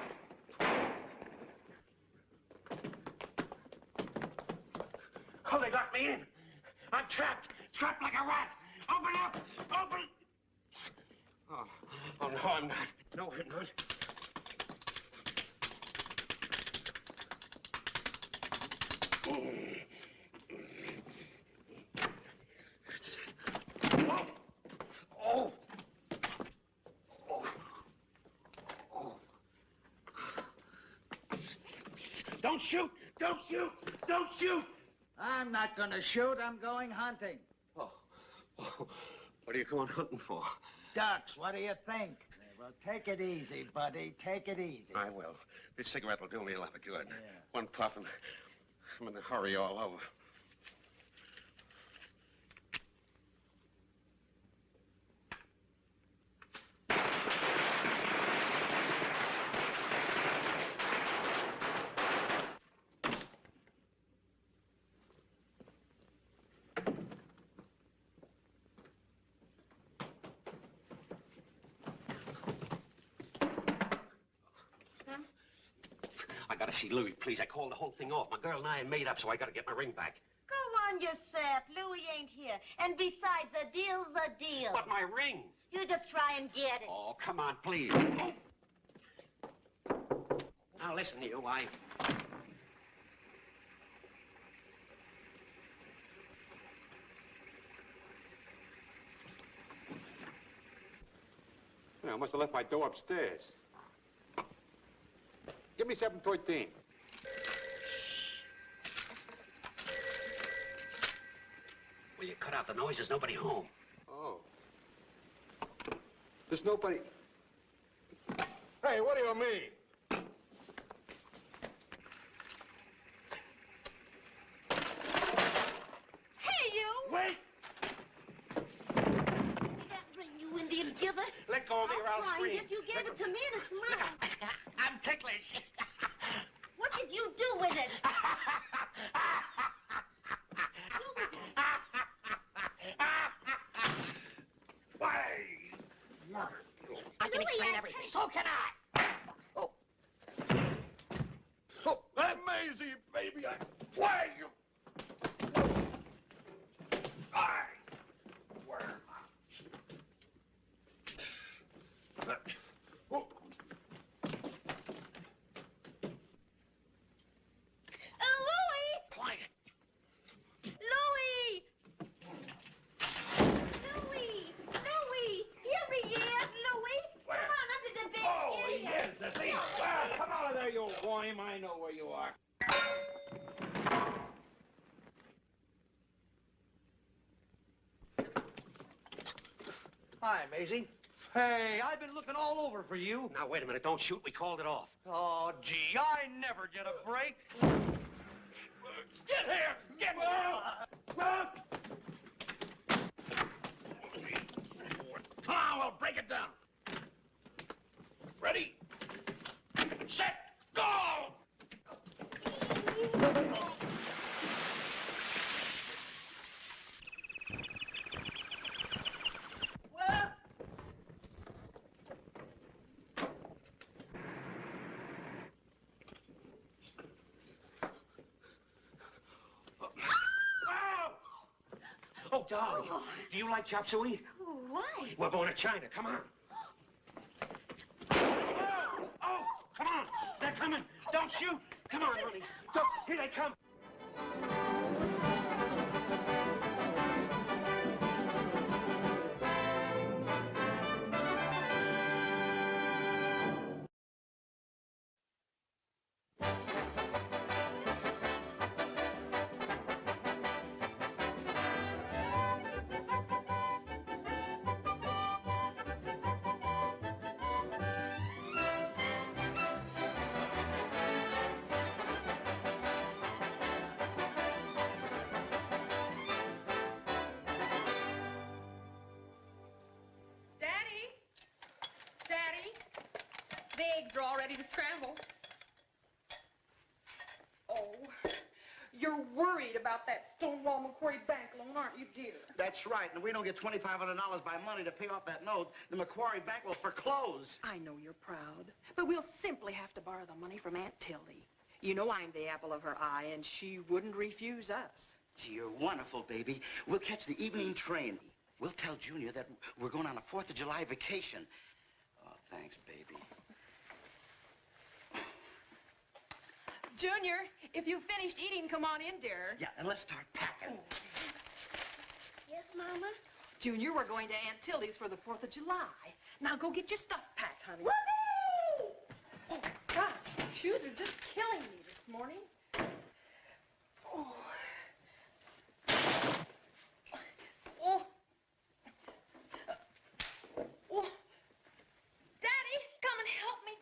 Oh, they got me in. I'm trapped. Trapped like a rat. Open up! Open! Oh, no, I'm not. No, I'm not. Oh! Don't shoot! Don't shoot! Don't shoot! I'm not going to shoot. I'm going hunting. Oh. What are you going hunting for? Ducks, what do you think? Well, take it easy, buddy. Take it easy. I will. This cigarette will do me a lot of good. Yeah. One puff and I'm in a hurry all over. I gotta see Louis, please. I called the whole thing off. My girl and I are made up, so I gotta get my ring back. Go on yourself. Louis ain't here. And besides, a deal's a deal. But my ring? You just try and get it. Oh, come on, please. Oh. Now, listen, you, Yeah, I must have left my door upstairs. Give me 713. Will you cut out the noise? There's nobody home. Oh. There's nobody... Hey, what do you mean? Hey, you! Wait! That ring, you Indian giver. Let go of me or I'll scream. You gave it to me and it's mine. I'm ticklish. What did you do with it? Why? I can explain everything. So can I. Oh. Oh, Maisie, baby. Why you? Where am I? Oh. Louis! Quiet. Louis! Louis! Louis! Here he is, Louis! Where? Come on, under the bed. Oh, Here he is, is he? Well, come out of there, you old worm. I know where you are. Hi, Maisie. Hey, I've been looking all over for you. Now, wait a minute. Don't shoot. We called it off. Oh, gee, I never get a break. Get here! Get here! Run! Come on, we'll break it down. Ready? Set! Go! Oh, darling, do you like chop suey? Why? We're going to China. Come on. Oh, come on. They're coming. Don't shoot. Come on, honey. Here they come. The eggs are all ready to scramble. Oh, you're worried about that Stonewall Macquarie Bank loan, aren't you, dear? That's right, and if we don't get $2,500 by Monday to pay off that note, the Macquarie Bank will foreclose. I know you're proud, but we'll simply have to borrow the money from Aunt Tildy. You know I'm the apple of her eye, and she wouldn't refuse us. Gee, you're wonderful, baby. We'll catch the evening train. We'll tell Junior that we're going on a 4th of July vacation. Oh, thanks, baby. Junior, if you've finished eating, come on in, dear. Yeah, and let's start packing. Yes, Mama? Junior, we're going to Aunt Tildy's for the 4th of July. Now go get your stuff packed, honey. Whoopee! Oh, gosh, your shoes are just killing me this morning. Daddy, come and help me.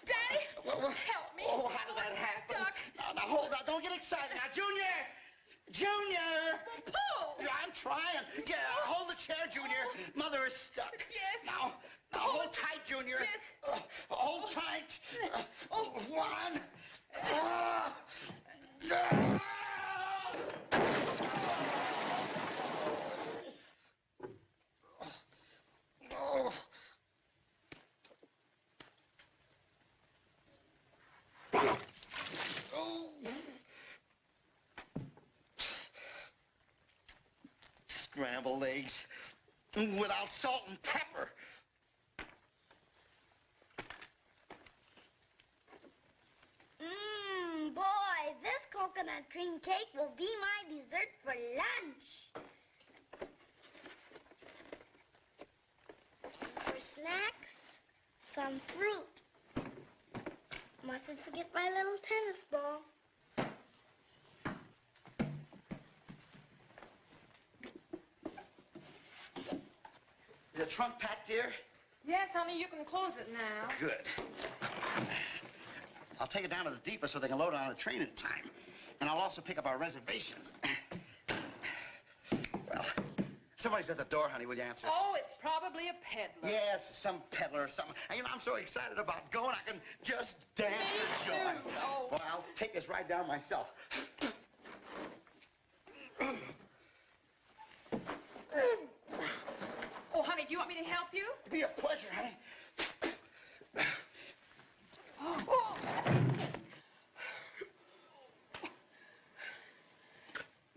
Daddy, help me. Oh, how did that happen? Duck. Now, hold on. Don't get excited. Now, Junior! Junior! Pull! Yeah, I'm trying. Yeah, hold the chair, Junior. Mother is stuck. Yes. Now hold tight, Junior. Yes. Hold tight. One. Oh. Scrambled eggs without salt and pepper. Boy, this coconut cream cake will be my dessert for lunch. For snacks, some fruit. Mustn't forget my little tennis ball. Is the trunk packed, dear? Yes, honey, you can close it now. Good. I'll take it down to the depot so they can load it on the train in time. And I'll also pick up our reservations. Well, somebody's at the door, honey. Will you answer? Oh, it's probably a peddler. Yes, some peddler or something. And, you know, I'm so excited about going, I can just dance for joy. Oh. Well, I'll take this right down myself. Oh, honey, do you want me to help you? It'd be a pleasure, honey. Oh.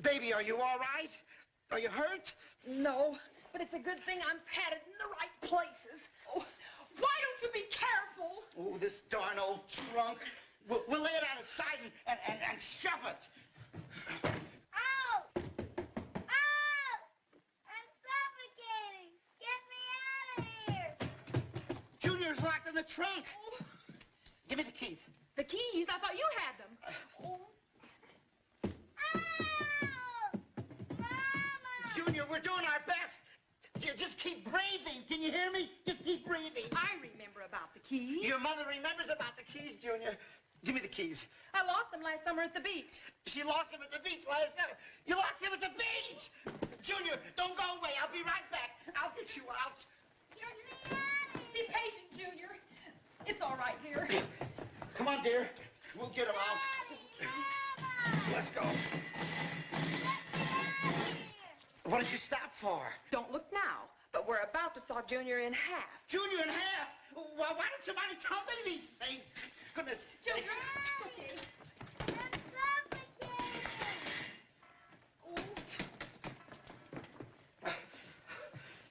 Baby, are you all right? Are you hurt? No, but it's a good thing I'm padded in the right places. Oh, why don't you be careful? Oh, this darn old trunk. We'll lay it on its side and shove it. Ow! Ow! I'm suffocating. Get me out of here. Junior's locked in the trunk. Oh. Give me the keys. The keys? I thought you had them. Oh. Junior, we're doing our best. Just keep breathing. Can you hear me? Just keep breathing. I remember about the keys. Your mother remembers about the keys, Junior. Give me the keys. I lost them last summer at the beach. She lost them at the beach last summer. You lost them at the beach! Junior, don't go away. I'll be right back. I'll get you out. Be patient, Junior. It's all right, dear. Come on, dear. We'll get him out. Let's go. What did you stop for? Don't look now, but we're about to saw Junior in half. Junior in half? Why didn't somebody tell me these things? Goodness sakes.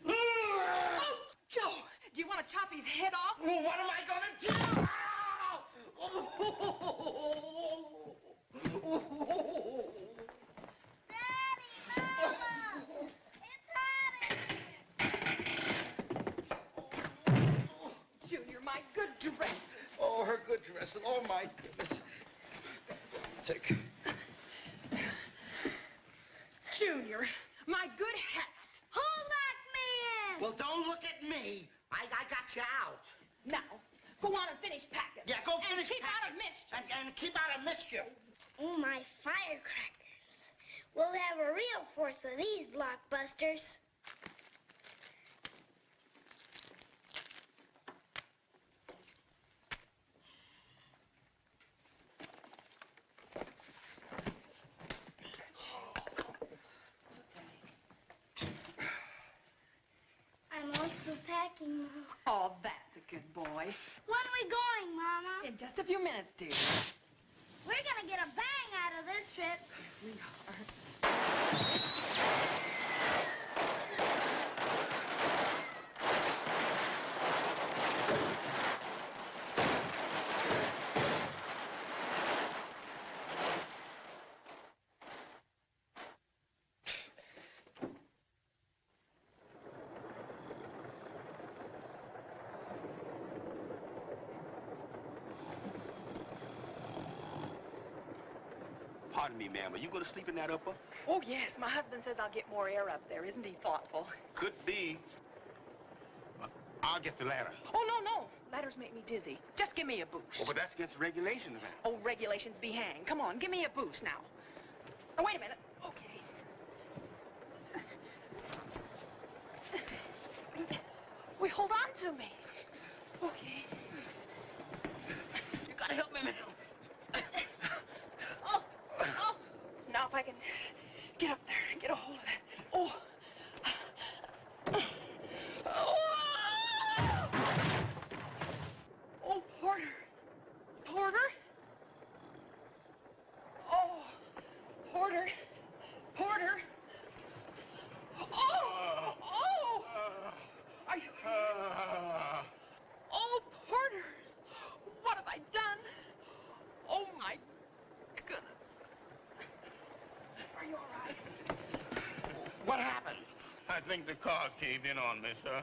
Oh, Joe, do you want to chop his head off? Well, what am I going to do? Junior, my good dress. Oh, her good dress. Oh, my goodness. Take. Junior, my good hat. Who locked me in? Well, don't look at me. I got you out. Now, go on and finish packing. Yeah, go finish and keep packing. out of mischief. And keep out of mischief. Oh, my firecrackers. We'll have a real force of these blockbusters. I'm all through packing, Mom. Oh, that's a good boy. When are we going, Mama? In just a few minutes, dear. We're gonna get a bang out of this trip. We are. Pardon me, ma'am. Are you going to sleep in that upper? Oh, yes. My husband says I'll get more air up there. Isn't he thoughtful? Could be. I'll get the ladder. Oh, no, no. Ladders make me dizzy. Just give me a boost. Oh, but that's against regulations, man. Oh, regulations be hanged. Come on, give me a boost now. Oh, wait a minute. Okay. Wait, hold on to me. Okay. You gotta help me, ma'am. Oh. Now if I can just get up there and get a hold of that. Oh. Oh, Porter. Porter? Oh, Porter. Porter. Oh! Oh! Are you... Oh, Porter. What have I done? Oh, my goodness. Are you all right? What happened? I think the car caved in on me, sir.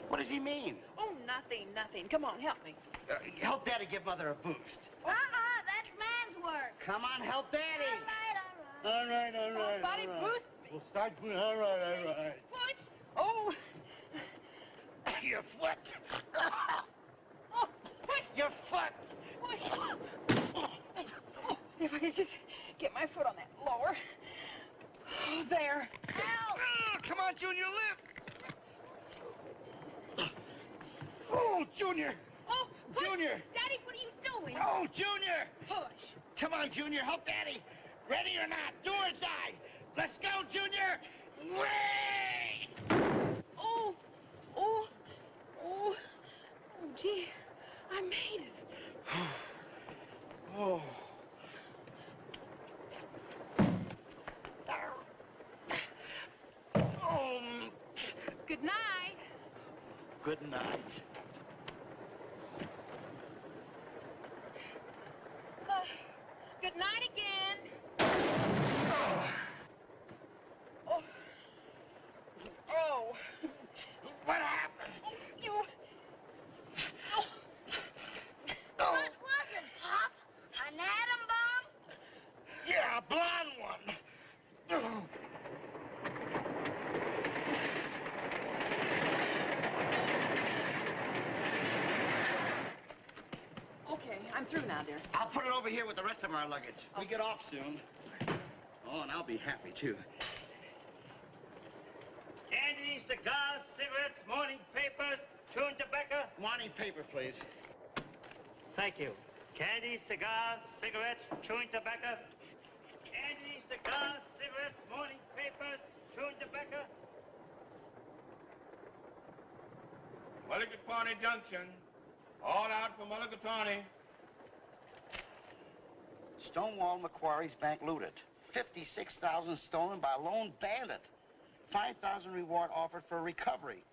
What does he mean? Oh, nothing, nothing. Come on, help me. Help Daddy give Mother a boost. That's man's work. Come on, help Daddy. All right. Somebody boost me. We'll start. All right. Push. Oh. Your foot. Oh, push. Your foot. Push. Oh, if I could just get my foot on that lower. Oh, there. Help! Come on, Junior, lift. Oh, Junior. Oh, push. Junior. Daddy, what are you doing? Oh, Junior. Push. Come on, Junior, help Daddy. Ready or not, do or die. Let's go, Junior. Way! Oh, gee, I made it. Oh. Good night. Good night. Good night again. Oh. What happened? You. What was it, Pop? An atom bomb? Yeah, a blonde one. Okay, I'm through now, dear. I'll put it over here with the rest of our luggage. We get off soon. Oh, and I'll be happy, too. Candy, cigars, cigarettes, morning paper, chewing tobacco. Morning paper, please. Thank you. Candy, cigars, cigarettes, chewing tobacco. Candy, cigars, cigarettes, morning paper, chewing tobacco. Mulligatawny Junction. All out for Mulligatawny. Stonewall Macquarie's bank looted. 56,000 stolen by a lone bandit. 5,000 reward offered for recovery.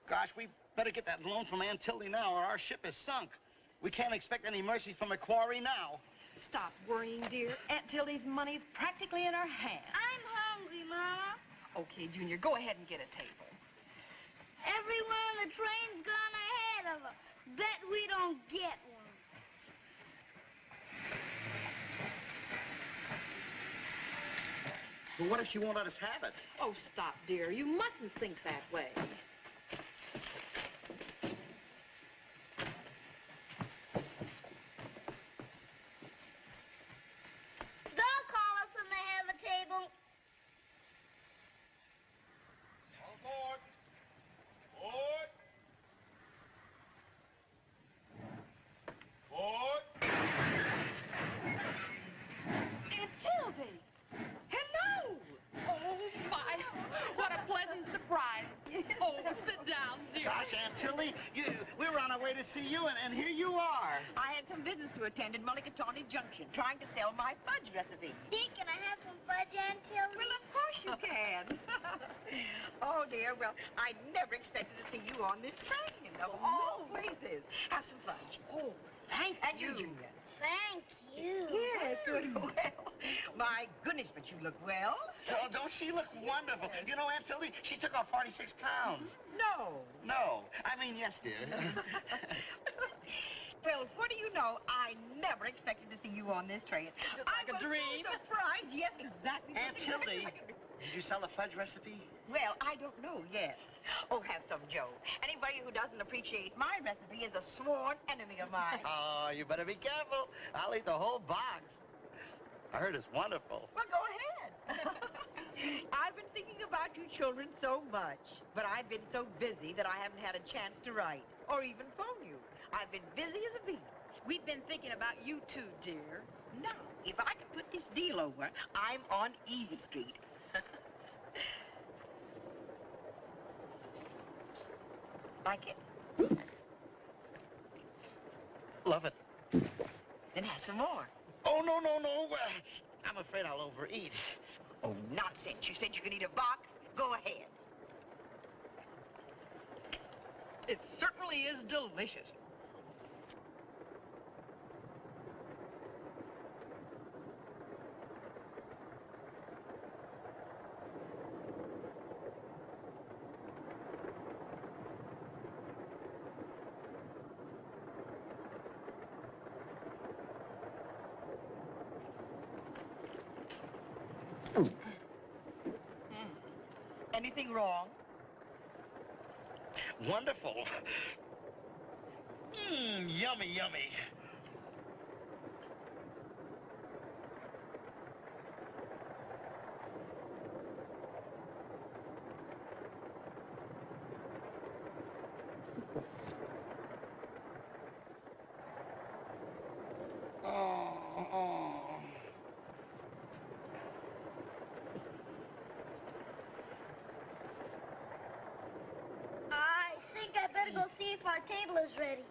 Gosh, we better get that loan from Aunt Tildy now, or our ship is sunk. We can't expect any mercy from Macquarie now. Stop worrying, dear. Aunt Tildy's money's practically in our hands. I'm hungry, Mama. Okay, Junior, go ahead and get a table. Everyone on the train's gone ahead of us. Bet we don't get one. But what if she won't let us have it? Oh, stop, dear. You mustn't think that way. They'll call us when they have a table. All aboard. Board. Board. Aunt Tildy! Hello! Oh, my. What a pleasant surprise. Oh, sit down, dear. Gosh, Aunt Tildy, we were on our way to see you, and here you are. I had some business to attend in Mulligatawny Junction, trying to sell my fudge recipe. Dee, can I have some fudge, Aunt Tildy? Well, of course you can. Oh, dear, well, I never expected to see you on this train, of all places. Have some fudge. Oh, thank you. Junior. Thank you. Yes, good. Well, my goodness, but you look well. Oh, don't she look wonderful? You know, Aunt Tildy, she took off 46 pounds. No. No. I mean, yes, dear. Well, what do you know? I never expected to see you on this train. Just like a dream. So surprised. Yes, exactly. Aunt Tildy, did you sell the fudge recipe? Well, I don't know yet. Oh, have some, Joe. Anybody who doesn't appreciate my recipe is a sworn enemy of mine. Oh, you better be careful. I'll eat the whole box. I heard it's wonderful. Well, go ahead. I've been thinking about you children so much, but I've been so busy that I haven't had a chance to write or even phone you. I've been busy as a bee. We've been thinking about you too, dear. Now, if I can put this deal over, I'm on Easy Street. Like it? Love it. Then have some more. Oh, no. I'm afraid I'll overeat. Oh, nonsense. You said you could eat a box? Go ahead. It certainly is delicious. Anything wrong? Wonderful. Yummy. I think I better go see if our table is ready.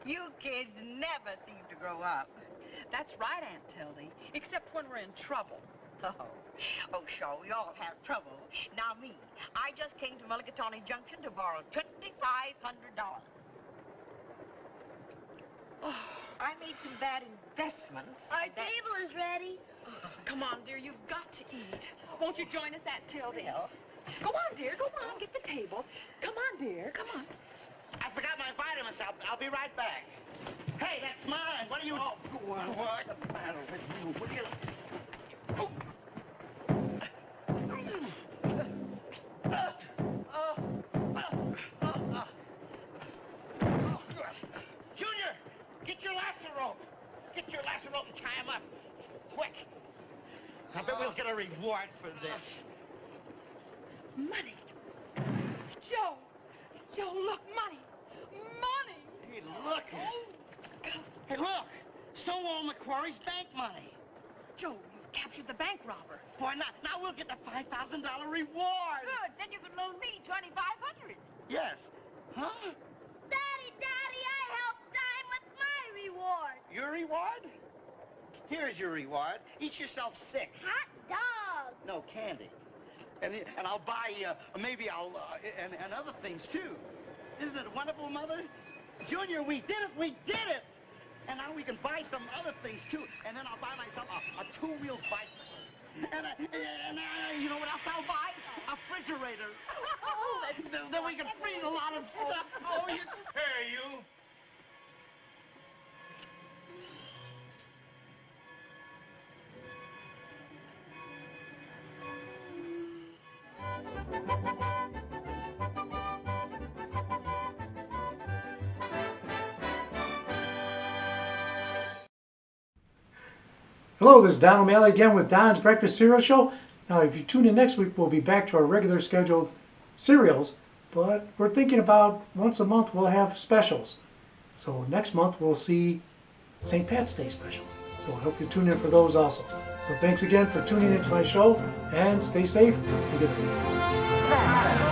You kids never seem to grow up. That's right, Aunt Tildy, except when we're in trouble. Oh, sure, we all have trouble. Now me, I just came to Mulligatawny Junction to borrow $2,500. I made some bad investments. Our table is ready. Come on, dear, you've got to eat. Won't you join us, Aunt Tildy? Go on, dear, go on, get the table. Come on, dear, come on. I forgot my vitamins. I'll be right back. Hey, that's mine. What are you... Oh, go on. What's the matter with you? What are you... Junior, get your lasso rope. Get your lasso rope and tie him up. Quick. I bet we'll get a reward for this. Money. Joe, look, money. Money. Hey, look. Hey, look. Stonewall McQuarrie's bank money. Joe, you captured the bank robber. Boy, now we'll get the $5,000 reward. Good. Then you can loan me $2,500. Yes. Huh? Daddy, I helped dime with my reward. Your reward? Here's your reward. Eat yourself sick. Hot dog. No candy. And I'll buy, maybe and other things, too. Isn't it wonderful, Mother? Junior, we did it! And now we can buy some other things, too. And then I'll buy myself a two-wheel bicycle. And you know what else I'll buy? A refrigerator. Then we can freeze a lot of stuff. Oh, you... Hey, you. Hello, this is Don O'Malley again with Don's Breakfast Cereal Show. Now, if you tune in next week, we'll be back to our regular scheduled cereals, but we're thinking about once a month we'll have specials. So next month we'll see St. Pat's Day specials. So I hope you tune in for those also. So thanks again for tuning into my show, and stay safe and good night.